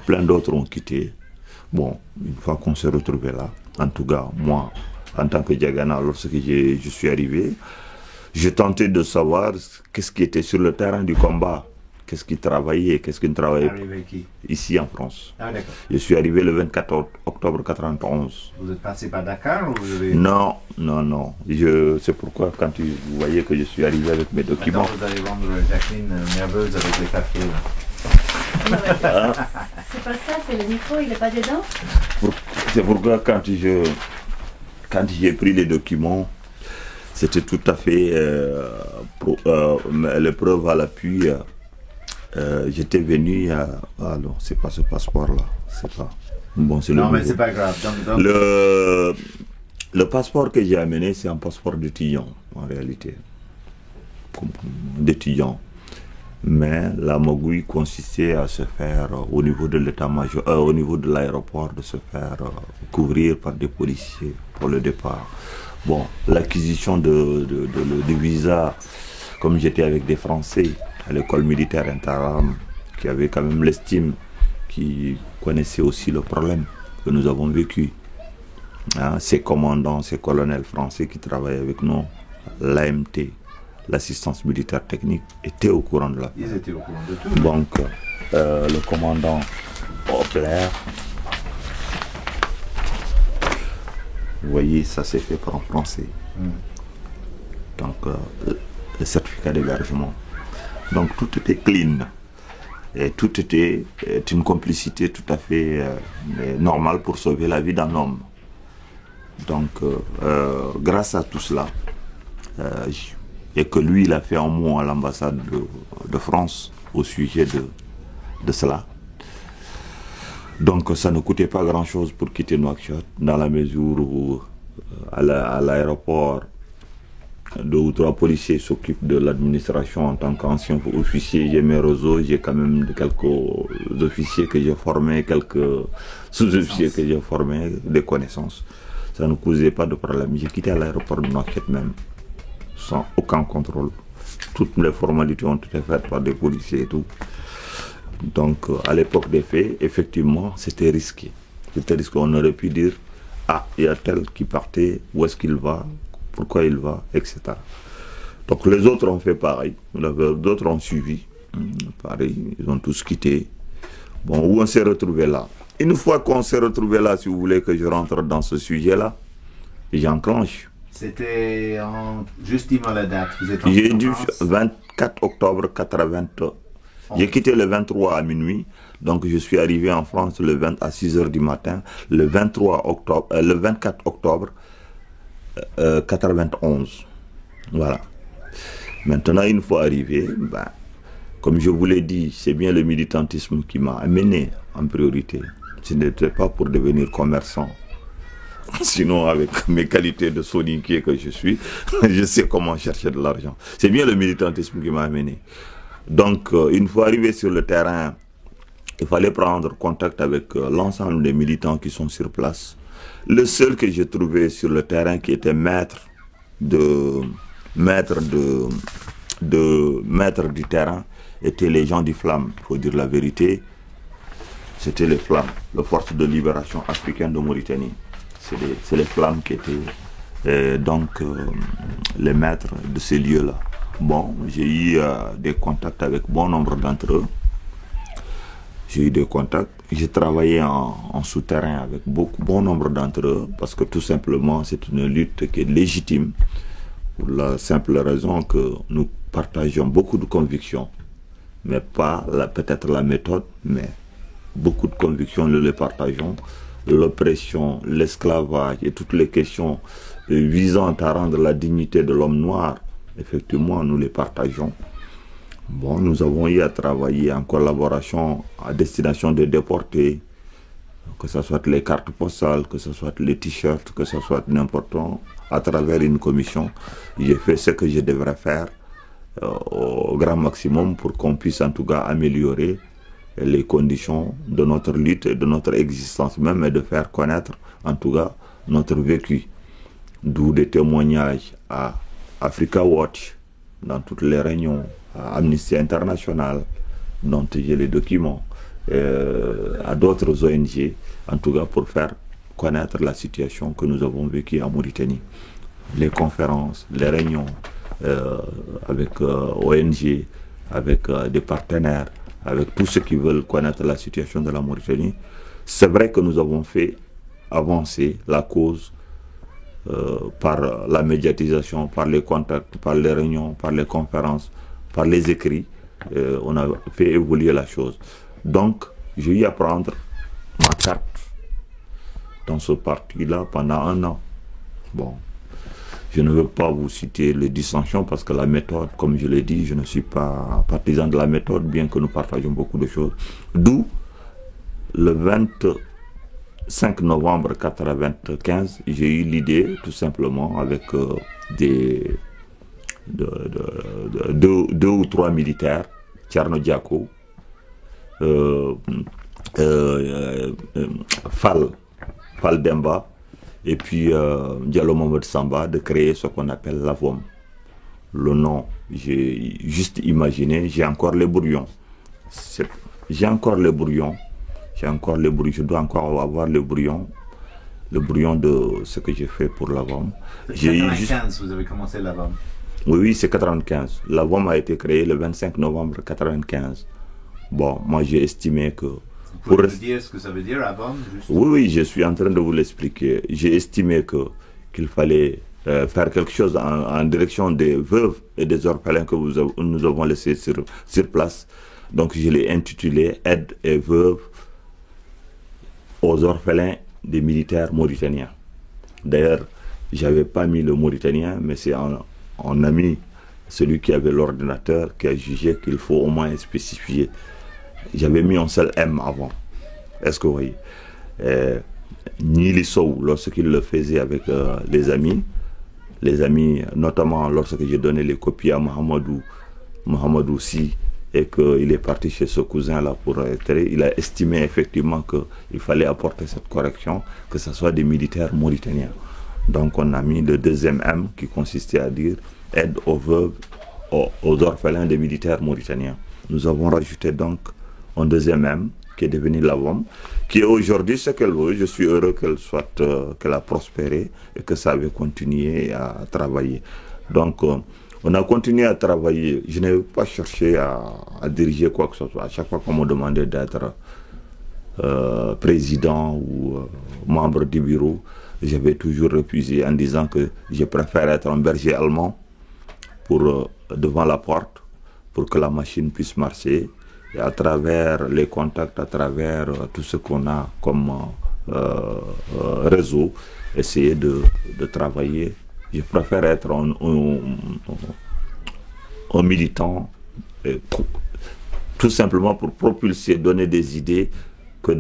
plein d'autres ont quitté. Bon, une fois qu'on s'est retrouvé là, en tout cas, moi, en tant que Diagana, lorsque je suis arrivé, j'ai tenté de savoir qu'est-ce qui était sur le terrain du combat, qu'est-ce qui travaillait, qu'est-ce qui ne travaillait pas. Ici en France. Ah, d'accord. Je suis arrivé le 24 octobre 91. Vous êtes passé par Dakar ou vous avez... Non. C'est pourquoi quand vous voyez que je suis arrivé avec mes documents... Maintenant, vous allez vendre Jacqueline nerveuse avec les papiers. C'est pas ça, c'est le micro, il n'est pas dedans. C'est pourquoi quand j'ai pris les documents, c'était tout à fait les preuves à l'appui. J'étais venu à... Ah non, c'est pas ce passeport-là. C'est pas... Bon, c'est non, mais c'est pas grave. Donc... Le passeport que j'ai amené, c'est un passeport d'étudiant, en réalité. D'étudiant. Mais la magouille consistait à se faire au niveau de l'état-major, au niveau de l'aéroport, de se faire couvrir par des policiers pour le départ. Bon, l'acquisition de visa, comme j'étais avec des Français à l'école militaire Interam, qui avaient quand même l'estime, qui connaissaient aussi le problème que nous avons vécu. Hein, ces commandants, ces colonels français qui travaillaient avec nous, l'AMT, l'assistance militaire technique, étaient au courant de la... Ils étaient au courant de tout. Donc, le commandant Opler, vous voyez, ça s'est fait par un Français. Donc, le certificat d'hébergement. Donc, tout était clean. Et tout était une complicité tout à fait normale pour sauver la vie d'un homme. Donc, grâce à tout cela, et que lui, il a fait un mot à l'ambassade de France au sujet de cela. Donc, ça ne coûtait pas grand-chose pour quitter Nouakchott, dans la mesure où, à l'aéroport, 2 ou 3 policiers s'occupent de l'administration en tant qu'ancien officier. J'ai mes réseaux, j'ai quand même quelques officiers que j'ai formés, quelques sous-officiers que j'ai formés, des connaissances. Ça ne causait pas de problème. J'ai quitté à l'aéroport de Nouakchott même, sans aucun contrôle. Toutes les formalités ont été faites par des policiers et tout. Donc, à l'époque des faits, effectivement, c'était risqué. C'était risqué. On aurait pu dire, ah, il y a tel qui partait, où est-ce qu'il va, pourquoi il va, etc. Donc, les autres ont fait pareil. D'autres ont suivi. Pareil, ils ont tous quitté. Bon, où on s'est retrouvé là. Une fois qu'on s'est retrouvé là, si vous voulez que je rentre dans ce sujet-là, j'enclenche. C'était juste dis-moi la date. J'ai dû 24 octobre 80. J'ai quitté le 23 à minuit, donc je suis arrivé en France le 20 à 6 h du matin, le 24 octobre 91. Voilà. Maintenant, une fois arrivé, comme je vous l'ai dit, c'est bien le militantisme qui m'a amené en priorité. Ce n'était pas pour devenir commerçant. Sinon, avec mes qualités de soninquier que je suis, je sais comment chercher de l'argent. C'est bien le militantisme qui m'a amené. Donc, une fois arrivé sur le terrain, il fallait prendre contact avec l'ensemble des militants qui sont sur place. Le seul que j'ai trouvé sur le terrain qui était maître du terrain étaient les gens du Flamme, il faut dire la vérité. C'était les Flammes, la force de libération africaine de Mauritanie. C'est les Flammes qui étaient les maîtres de ces lieux-là. Bon, j'ai eu des contacts avec bon nombre d'entre eux. J'ai eu des contacts. J'ai travaillé en souterrain avec bon nombre d'entre eux parce que tout simplement c'est une lutte qui est légitime pour la simple raison que nous partageons beaucoup de convictions, mais pas peut-être la méthode, mais beaucoup de convictions, nous les partageons. L'oppression, l'esclavage et toutes les questions visant à rendre la dignité de l'homme noir, effectivement, nous les partageons. Bon, nous avons eu à travailler en collaboration à destination des déportés, que ce soit les cartes postales, que ce soit les t-shirts, que ce soit n'importe où, à travers une commission. J'ai fait ce que je devrais faire au grand maximum pour qu'on puisse en tout cas améliorer les conditions de notre lutte et de notre existence même et de faire connaître en tout cas notre vécu. D'où des témoignages à Africa Watch, dans toutes les réunions, à Amnesty International, dont j'ai les documents, à d'autres ONG, en tout cas pour faire connaître la situation que nous avons vécue en Mauritanie. Les conférences, les réunions avec ONG, avec des partenaires, avec tous ceux qui veulent connaître la situation de la Mauritanie. C'est vrai que nous avons fait avancer la cause par la médiatisation, par les contacts, par les réunions, par les conférences, par les écrits. On a fait évoluer la chose. Donc, j'ai eu à prendre ma carte dans ce parti-là pendant 1 an. Bon, je ne veux pas vous citer les dissensions parce que la méthode, comme je l'ai dit, je ne suis pas partisan de la méthode, bien que nous partageons beaucoup de choses. D'où, le 25 novembre 1995, j'ai eu l'idée, tout simplement, avec deux ou trois militaires, Tcherno Diako, Fall Demba, et puis Diallo Mohamed Samba, de créer ce qu'on appelle la VOM. Le nom, j'ai juste imaginé, j'ai encore les brouillons. J'ai encore les brouillons. Je dois encore avoir le brouillon de ce que j'ai fait pour la VOM. J'ai 95, vous avez commencé la VOM. Oui, c'est 95. La VOM a été créée le 25 novembre 95. Bon, moi j'ai estimé que... Vous pouvez nous dire ce que ça veut dire, la VOM? Oui, je suis en train de vous l'expliquer. J'ai estimé qu'il fallait faire quelque chose en direction des veuves et des orphelins que nous avons laissés sur place. Donc je l'ai intitulé « Aide et veuves aux orphelins des militaires mauritaniens ». D'ailleurs, j'avais pas mis le mauritanien, mais c'est un ami, celui qui avait l'ordinateur, qui a jugé qu'il faut au moins spécifier. J'avais mis un seul M avant. Est-ce que vous voyez? Nili Sow, lorsqu'il le faisait avec les amis, notamment lorsque j'ai donné les copies à Mohamedou Si, et qu'il est parti chez ce cousin-là pour retirer, il a estimé effectivement qu'il fallait apporter cette correction, que ce soit des militaires mauritaniens. Donc on a mis le deuxième M qui consistait à dire aide aux veuves, aux orphelins des militaires mauritaniens. Nous avons rajouté donc un deuxième M qui est devenu la VOM, qui est aujourd'hui ce qu'elle veut. Je suis heureux qu'elle a prospéré et que ça avait continué à travailler. Donc on a continué à travailler. Je n'ai pas cherché à diriger quoi que ce soit. À chaque fois qu'on me demandait d'être président ou membre du bureau, j'avais toujours refusé en disant que je préfère être un berger allemand devant la porte pour que la machine puisse marcher. Et à travers les contacts, à travers tout ce qu'on a comme réseau, essayer de travailler. Je préfère être un militant, tout simplement pour propulser, donner des idées, que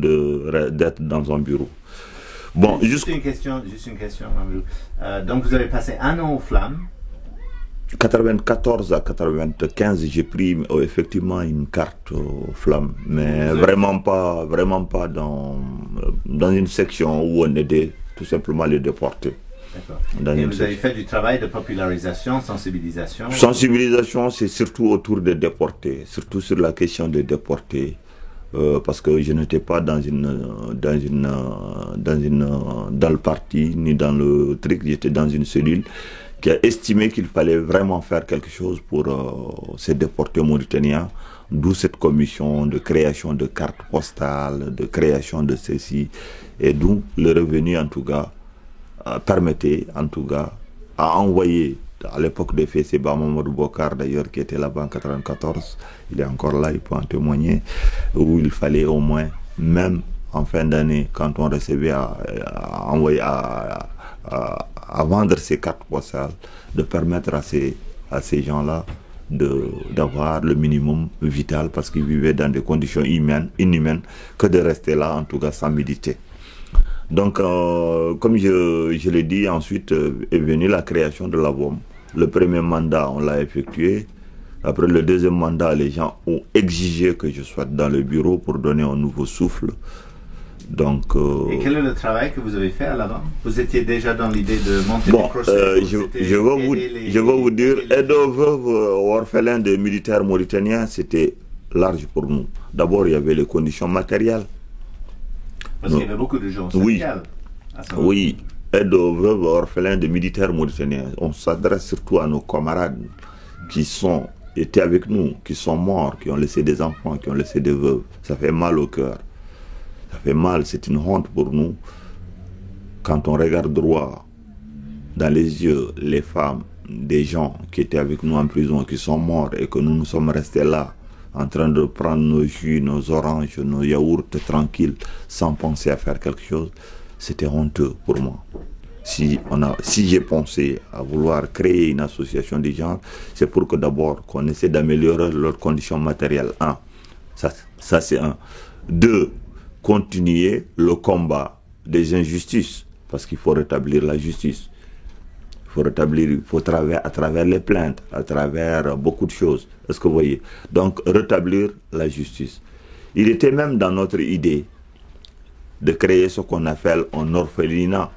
d'être dans un bureau. Bon, juste une question, Mamadou. Donc vous avez passé 1 an aux Flammes. 94 à 95, j'ai pris effectivement une carte flamme, mais vraiment pas dans une section où on aidait tout simplement les déportés. D'accord. Et vous avez fait du travail de popularisation, sensibilisation? Sensibilisation, c'est surtout autour des déportés, surtout sur la question des déportés. Parce que je n'étais pas dans le parti ni dans le truc, j'étais dans une cellule qui a estimé qu'il fallait vraiment faire quelque chose pour ces déportés mauritaniens, d'où cette commission de création de cartes postales, de création de ceci, et d'où le revenu en tout cas permettait en tout cas à envoyer. À l'époque des faits, c'est Mamadou Bokar d'ailleurs qui était là-bas en 94, il est encore là, il peut en témoigner, où il fallait au moins, même en fin d'année, quand on recevait à vendre ces cartes postales, de permettre à ces gens-là d'avoir le minimum vital parce qu'ils vivaient dans des conditions inhumaines que de rester là, en tout cas sans militer. Donc, comme je l'ai dit, ensuite est venue la création de la VOM. Le premier mandat, on l'a effectué. Après le deuxième mandat, les gens ont exigé que je sois dans le bureau pour donner un nouveau souffle. Donc, et quel est le travail que vous avez fait à l'avant? Vous étiez déjà dans l'idée de monter des projets? Je vais vous dire, aide aux veuves, aux orphelins des militaires mauritaniens, c'était large pour nous. D'abord, il y avait les conditions matérielles. Parce qu'il y avait beaucoup de gens sociales. Oui, aide aux veuves, aux orphelins des militaires mauritaniens. On s'adresse surtout à nos camarades qui étaient avec nous, qui sont morts, qui ont laissé des enfants, qui ont laissé des veuves. Ça fait mal au cœur. Ça fait mal, c'est une honte pour nous. Quand on regarde droit dans les yeux les femmes des gens qui étaient avec nous en prison, qui sont morts et que nous sommes restés là, en train de prendre nos jus, nos oranges, nos yaourts tranquilles, sans penser à faire quelque chose, c'était honteux pour moi. Si j'ai pensé à vouloir créer une association des gens, c'est pour que d'abord qu'on essaie d'améliorer leurs conditions matérielles. Un, ça c'est un. Deux, continuer le combat des injustices, parce qu'il faut rétablir la justice. Il faut à travers les plaintes, à travers beaucoup de choses. Est-ce que vous voyez? Donc, rétablir la justice. Il était même dans notre idée de créer ce qu'on appelle un orphelinat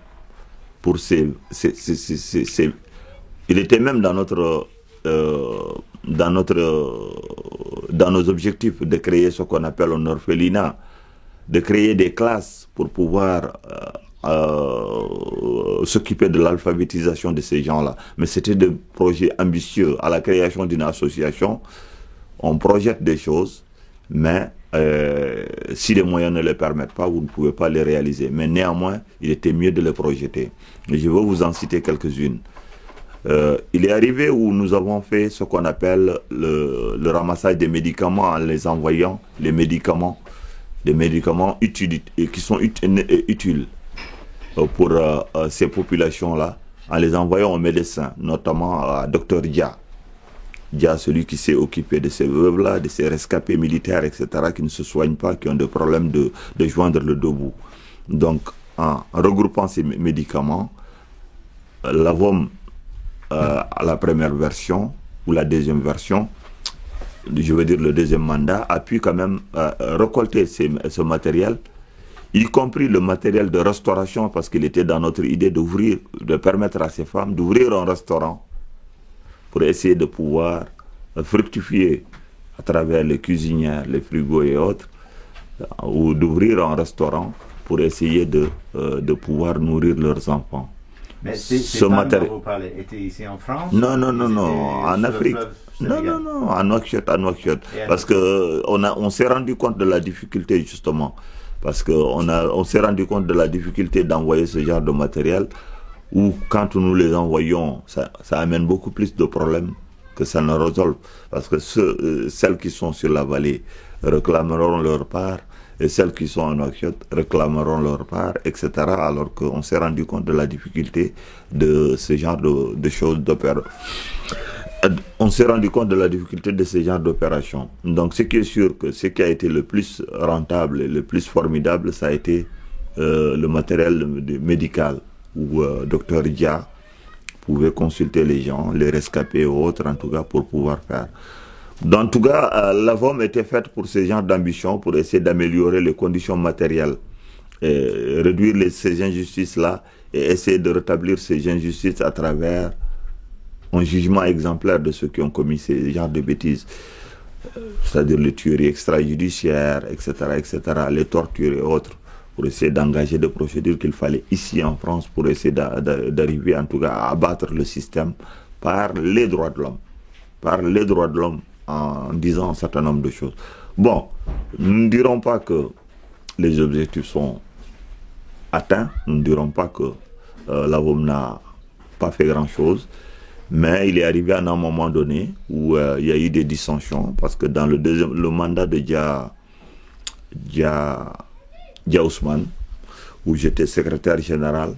pour il était même dans nos objectifs de créer ce qu'on appelle un orphelinat, de créer des classes pour pouvoir s'occuper de l'alphabétisation de ces gens-là. Mais c'était des projets ambitieux. À la création d'une association, on projette des choses, mais si les moyens ne les permettent pas, vous ne pouvez pas les réaliser. Mais néanmoins, il était mieux de les projeter. Et je vais vous en citer quelques-unes. Il est arrivé où nous avons fait ce qu'on appelle le ramassage des médicaments en les envoyant, des médicaments utiles, qui sont utiles pour ces populations-là, en les envoyant aux médecins, notamment à Dr Dia. Dia, celui qui s'est occupé de ces veuves-là, de ces rescapés militaires, etc., qui ne se soignent pas, qui ont des problèmes de joindre le debout. Donc, en regroupant ces médicaments, la VOM, à la première version, ou la deuxième version, je veux dire le deuxième mandat, a pu quand même récolter ce matériel, y compris le matériel de restauration, parce qu'il était dans notre idée de permettre à ces femmes d'ouvrir un restaurant pour essayer de pouvoir fructifier à travers les cuisinières, les frigos et autres, ou d'ouvrir un restaurant pour essayer de pouvoir nourrir leurs enfants. Mais ce matériel dont vous parlez étaient ici en France? Non, en Afrique. Non, à Nouakchott. Parce qu'on s'est rendu compte de la difficulté, justement. Parce qu'on s'est rendu compte de la difficulté d'envoyer ce genre de matériel, où quand nous les envoyons, ça amène beaucoup plus de problèmes que ça ne résolve. Parce que celles qui sont sur la vallée réclameront leur part, et celles qui sont en Nouakchott réclameront leur part, etc. Alors qu'on s'est rendu compte de la difficulté de ce genre de choses On s'est rendu compte de la difficulté de ce genre d'opération. Donc ce qui est sûr que ce qui a été le plus rentable et le plus formidable, ça a été le matériel médical, où Dr Dia Vous pouvez consulter les gens, les rescapés ou autres, en tout cas, pour pouvoir faire. En tout cas, la VOM était faite pour ce genre d'ambition, pour essayer d'améliorer les conditions matérielles, et réduire ces injustices-là, et essayer de rétablir ces injustices à travers un jugement exemplaire de ceux qui ont commis ces genres de bêtises. C'est-à-dire les tueries extrajudiciaires, etc., les tortures et autres, pour essayer d'engager des procédures qu'il fallait ici en France pour essayer d'arriver en tout cas à abattre le système par les droits de l'homme. Par les droits de l'homme en disant un certain nombre de choses. Bon, nous ne dirons pas que les objectifs sont atteints, nous ne dirons pas que la VOM n'a pas fait grand-chose, mais il est arrivé à un moment donné où il y a eu des dissensions, parce que dans le mandat de Dia Ousmane, où j'étais secrétaire général,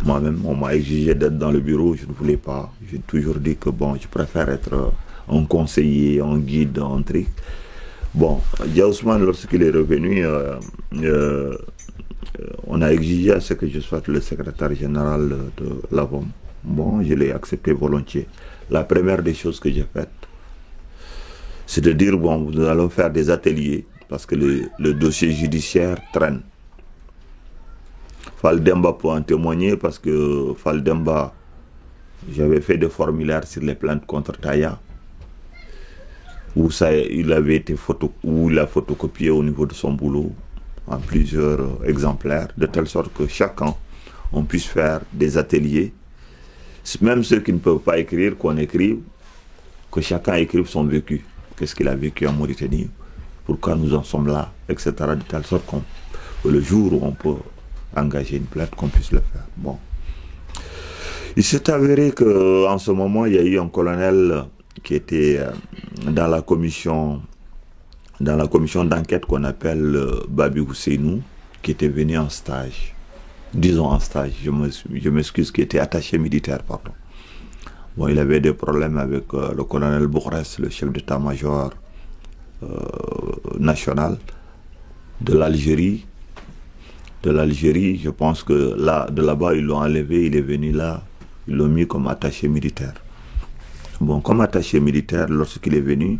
moi-même, on m'a exigé d'être dans le bureau, je ne voulais pas. J'ai toujours dit que bon, je préfère être un conseiller, un guide, un truc. Bon, Dia Ousmane, lorsqu'il est revenu, on a exigé à ce que je sois le secrétaire général de la VOM. Bon, je l'ai accepté volontiers. La première des choses que j'ai faites, c'est de dire, bon, nous allons faire des ateliers, parce que le dossier judiciaire traîne. Faldemba peut en témoigner, parce que Faldemba, j'avais fait des formulaires sur les plaintes contre Taya, où il avait été où il a photocopié au niveau de son boulot, en plusieurs exemplaires, de telle sorte que chacun, on puisse faire des ateliers, même ceux qui ne peuvent pas écrire, qu'on écrive, que chacun écrive son vécu. Qu'est-ce qu'il a vécu en Mauritanie, pourquoi nous en sommes là, etc. De telle sorte que le jour où on peut engager une plainte, qu'on puisse le faire. Bon. Il s'est avéré qu'en ce moment, il y a eu un colonel qui était dans la commission d'enquête qu'on appelle Babi Ousseinou, qui était venu en stage. Disons en stage, je m'excuse, qui était attaché militaire, pardon. Bon, il avait des problèmes avec le colonel Bourès, le chef d'état-major national de l'Algérie. De l'Algérie, je pense que de là-bas, ils l'ont enlevé, il est venu là, ils l'ont mis comme attaché militaire. Bon, comme attaché militaire, lorsqu'il est venu,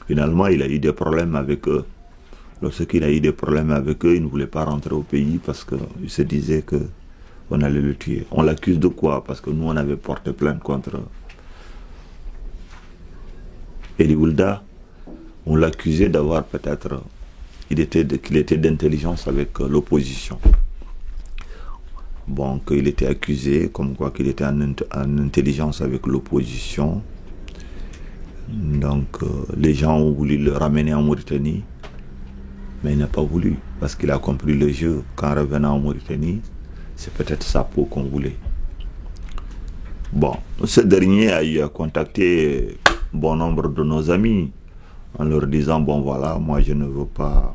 finalement, il a eu des problèmes avec eux. Lorsqu'il a eu des problèmes avec eux, il ne voulait pas rentrer au pays parce qu'il se disait qu'on allait le tuer. On l'accuse de quoi? Parce que nous, on avait porté plainte contre Eli Oulda. On l'accusait d'avoir peut-être... qu'il était d'intelligence avec l'opposition. Bon, qu'il était accusé, comme quoi qu'il était en intelligence avec l'opposition. Donc, les gens ont voulu le ramener en Mauritanie, mais il n'a pas voulu, parce qu'il a compris le jeu. Qu'en revenant en Mauritanie, c'est peut-être sa peau qu'on voulait. Bon, ce dernier a eu à contacter bon nombre de nos amis, en leur disant, bon voilà, moi je ne veux pas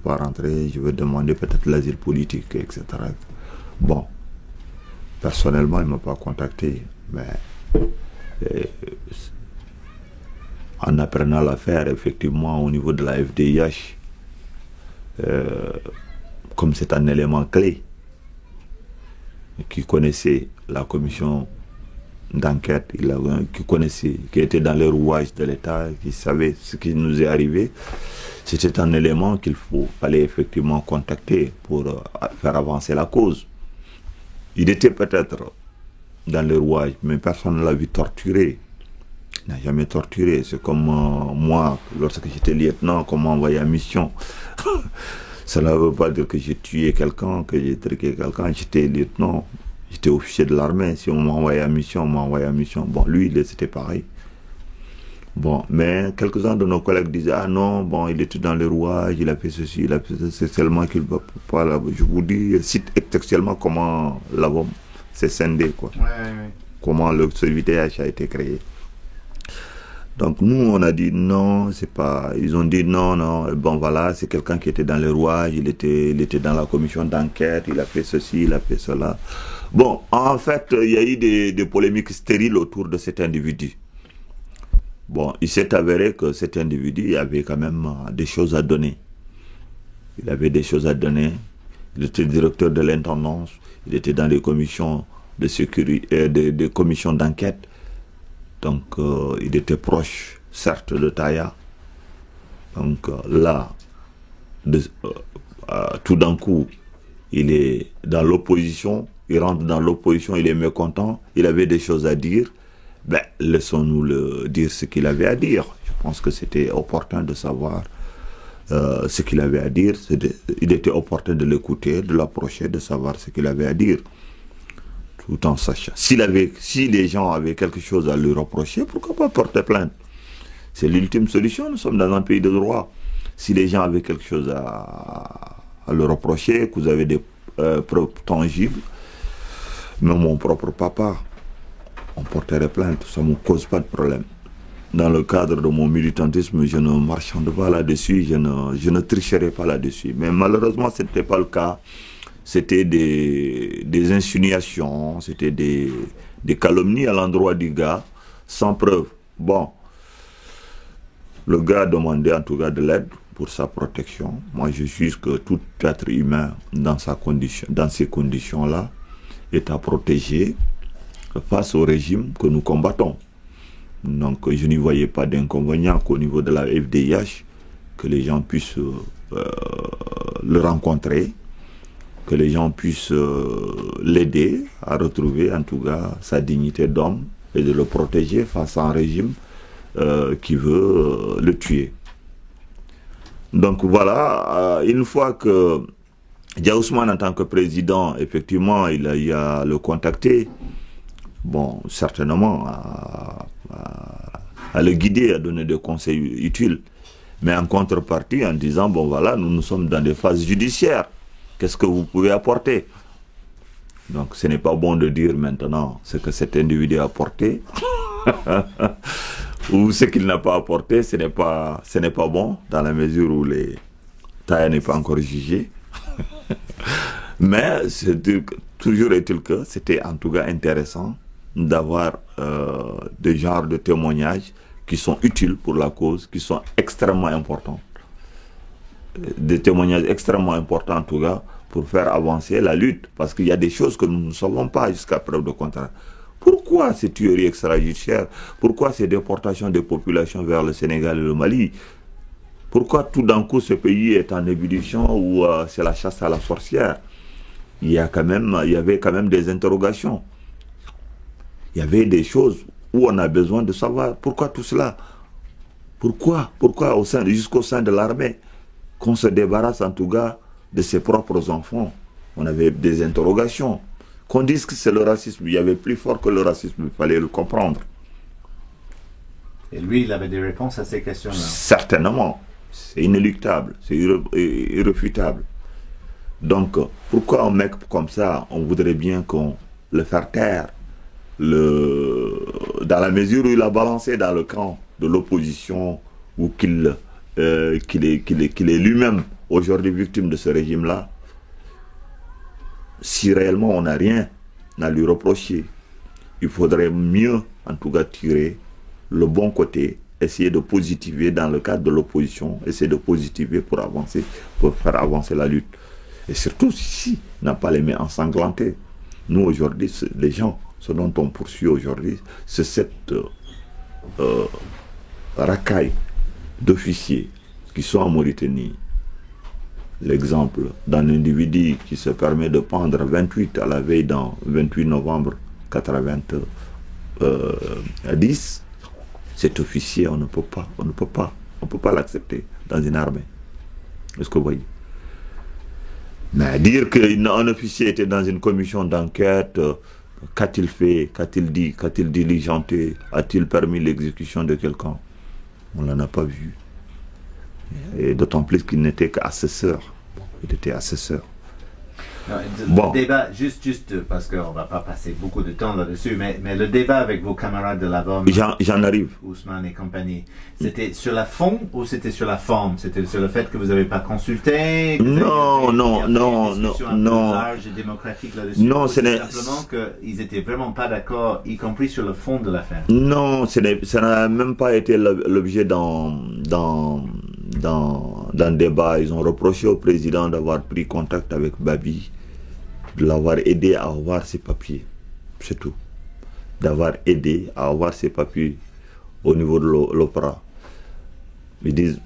rentrer, je veux demander peut-être l'asile politique, etc. Bon, personnellement, il ne m'a pas contacté, mais en apprenant l'affaire, effectivement, au niveau de la FDIH, comme c'est un élément clé, qui connaissait la commission d'enquête, qui était dans les rouages de l'État, qui savait ce qui nous est arrivé, c'était un élément qu'il fallait effectivement contacter pour faire avancer la cause. Il était peut-être dans les rouages, mais personne ne l'a vu torturer. Il n'a jamais torturé. C'est comme moi, lorsque j'étais lieutenant, qu'on m'a envoyé en mission. Cela ne veut pas dire que j'ai tué quelqu'un, que j'ai truqué quelqu'un. J'étais lieutenant, j'étais officier de l'armée. Si on m'a envoyé en mission, on m'a envoyé en mission. Bon, lui, c'était pareil. Bon, mais quelques-uns de nos collègues disaient, ah non, bon, il était dans les rouages, il a fait ceci, il a fait ceci, c'est seulement qu'il va pas là. Je vous dis, cite textuellement comment la VOM s'est scindée, quoi. Ouais. Comment ce VDH a été créé. Donc nous, on a dit non, c'est pas... Ils ont dit non, bon voilà, c'est quelqu'un qui était dans les rouages, il était dans la commission d'enquête, il a fait ceci, il a fait cela. Bon, en fait, il y a eu des polémiques stériles autour de cet individu. Bon, il s'est avéré que cet individu avait quand même des choses à donner. Il avait des choses à donner. Il était directeur de l'intendance, il était dans les commissions de commissions d'enquête. Donc il était proche, certes, de Taya. Donc là, tout d'un coup, il est dans l'opposition, il rentre dans l'opposition, il est mécontent, il avait des choses à dire. Ben, laissons-nous le dire ce qu'il avait à dire. Je pense que c'était opportun de savoir ce qu'il avait à dire. Il était opportun de l'écouter, de l'approcher, de savoir ce qu'il avait à dire. Tout en sachant. Si les gens avaient quelque chose à lui reprocher, pourquoi pas porter plainte? C'est l'ultime solution, nous sommes dans un pays de droit. Si les gens avaient quelque chose à le reprocher, que vous avez des preuves tangibles, même mon propre papa, on porterait plainte, ça ne me cause pas de problème. Dans le cadre de mon militantisme, je ne marchande pas là-dessus, je ne tricherai pas là-dessus. Mais malheureusement, ce n'était pas le cas. C'était des insinuations, c'était des calomnies à l'endroit du gars, sans preuve. Bon, le gars demandait en tout cas de l'aide pour sa protection. Moi, je juge que tout être humain dans ces conditions-là est à protéger face au régime que nous combattons. Donc, je n'y voyais pas d'inconvénient qu'au niveau de la FDIH, que les gens puissent le rencontrer, que les gens puissent l'aider à retrouver en tout cas sa dignité d'homme et de le protéger face à un régime qui veut le tuer. Donc voilà, une fois que Dia Ousmane en tant que président, effectivement, il a eu à le contacter, bon, certainement à le guider, à donner des conseils utiles, mais en contrepartie en disant, bon voilà, nous sommes dans des phases judiciaires, qu'est-ce que vous pouvez apporter? Donc ce n'est pas bon de dire maintenant ce que cet individu a apporté, ou ce qu'il n'a pas apporté, ce n'est pas bon, dans la mesure où Taya n'est pas encore jugé. Mais toujours est-il que c'était en tout cas intéressant d'avoir des genres de témoignages qui sont utiles pour la cause, qui sont extrêmement importants. Des témoignages extrêmement importants en tout cas pour faire avancer la lutte, parce qu'il y a des choses que nous ne savons pas jusqu'à preuve de contraire. Pourquoi ces tueries extrajudiciaires? Pourquoi ces déportations des populations vers le Sénégal et le Mali? Pourquoi tout d'un coup ce pays est en ébullition ou c'est la chasse à la sorcière? Il y avait quand même des interrogations. Il y avait des choses où on a besoin de savoir pourquoi tout cela. Pourquoi jusqu'au sein de l'armée, qu'on se débarrasse en tout cas de ses propres enfants? On avait des interrogations. Qu'on dise que c'est le racisme, il y avait plus fort que le racisme, il fallait le comprendre. Et lui, il avait des réponses à ces questions-là? Certainement. C'est inéluctable, c'est irréfutable. Donc, pourquoi un mec comme ça, on voudrait bien qu'on le fasse taire, dans la mesure où il a balancé dans le camp de l'opposition, ou qu'il est lui-même aujourd'hui victime de ce régime-là? Si réellement on n'a rien à lui reprocher, il faudrait mieux, en tout cas, tirer le bon côté, essayer de positiver dans le cadre de l'opposition, essayer de positiver pour avancer, pour faire avancer la lutte. Et surtout, si on n'a pas les mains ensanglantées. Nous, aujourd'hui, les gens, ce dont on poursuit aujourd'hui, c'est cette racaille d'officiers qui sont en Mauritanie. L'exemple d'un individu qui se permet de pendre 28 à la veille dans 28 novembre 90, cet officier, on ne peut pas l'accepter dans une armée. Est-ce que vous voyez? Mais dire qu'un officier était dans une commission d'enquête, qu'a-t-il fait, qu'a-t-il dit, qu'a-t-il diligenté, a-t-il permis l'exécution de quelqu'un? On n'en a pas vu. Et d'autant plus qu'il n'était qu'assesseur. Il était assesseur. Le débat, juste parce qu'on ne va pas passer beaucoup de temps là-dessus, mais le débat avec vos camarades de l'AVOM, j'en arrive. Ousmane et compagnie, c'était sur la fond ou c'était sur la forme? C'était sur le fait que vous n'avez pas consulté? Non. Large et démocratique là-dessus. Non, ce n'est simplement qu'ils n'étaient vraiment pas d'accord, y compris sur le fond de l'affaire. Non, ça n'a même pas été l'objet d'un débat. Ils ont reproché au président d'avoir pris contact avec Babi, de l'avoir aidé à avoir ses papiers. C'est tout. D'avoir aidé à avoir ces papiers au niveau de l'opéra. Ils disent,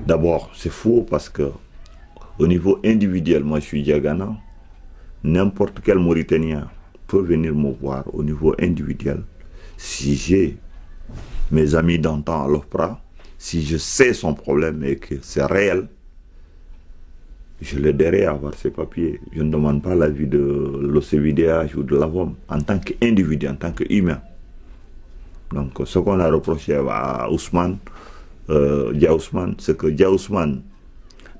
d'abord, c'est faux parce que au niveau individuel, moi je suis Diagana, n'importe quel Mauritanien peut venir me voir au niveau individuel. Si j'ai mes amis d'antan à l'opéra, si je sais son problème et que c'est réel, je l'aiderai à avoir ses papiers. Je ne demande pas l'avis de l'OCVDH ou de l'AVOM en tant qu'individu, en tant qu'humain. Donc ce qu'on a reproché à Ousmane, Dia Ousmane, c'est que Dia Ousmane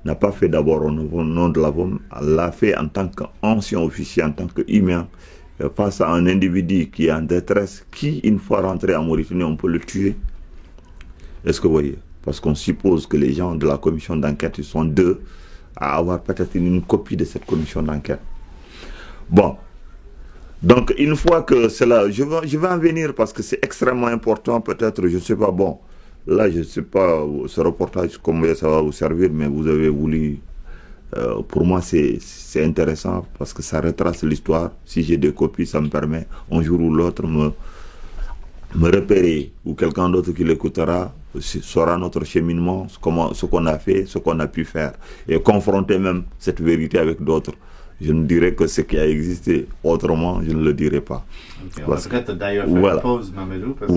n'a pas fait d'abord au nom de l'AVOM, elle l'a fait en tant qu'ancien officier, en tant qu'humain, face à un individu qui est en détresse, qui, une fois rentré en Mauritanie, on peut le tuer. Est-ce que vous voyez? Parce qu'on suppose que les gens de la commission d'enquête, ils sont deux à avoir peut-être une copie de cette commission d'enquête. Bon. Donc, une fois que cela, je vais en venir parce que c'est extrêmement important, peut-être, je ne sais pas, bon, là, je ne sais pas, ce reportage, combien ça va vous servir, mais vous avez voulu, pour moi, c'est intéressant parce que ça retrace l'histoire. Si j'ai des copies, ça me permet, un jour ou l'autre, me repérer, ou quelqu'un d'autre qui l'écoutera, saura notre cheminement, ce qu'on a fait, ce qu'on a pu faire, et confronter même cette vérité avec d'autres. Je ne dirais que ce qui a existé, autrement, je ne le dirai pas. Okay, on va peut-être d'ailleurs faire une pause, Mamadou, parce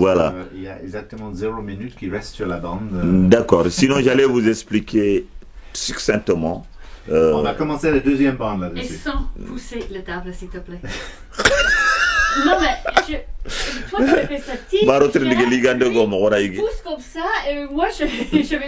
qu'il y a exactement 0 minute qui reste sur la bande. D'accord, sinon j'allais vous expliquer succinctement. On va commencer la deuxième bande là-dessus. Et sans pousser la table, s'il te plaît. Non, mais toi, tu fais ça, pousse comme ça, et moi, je vais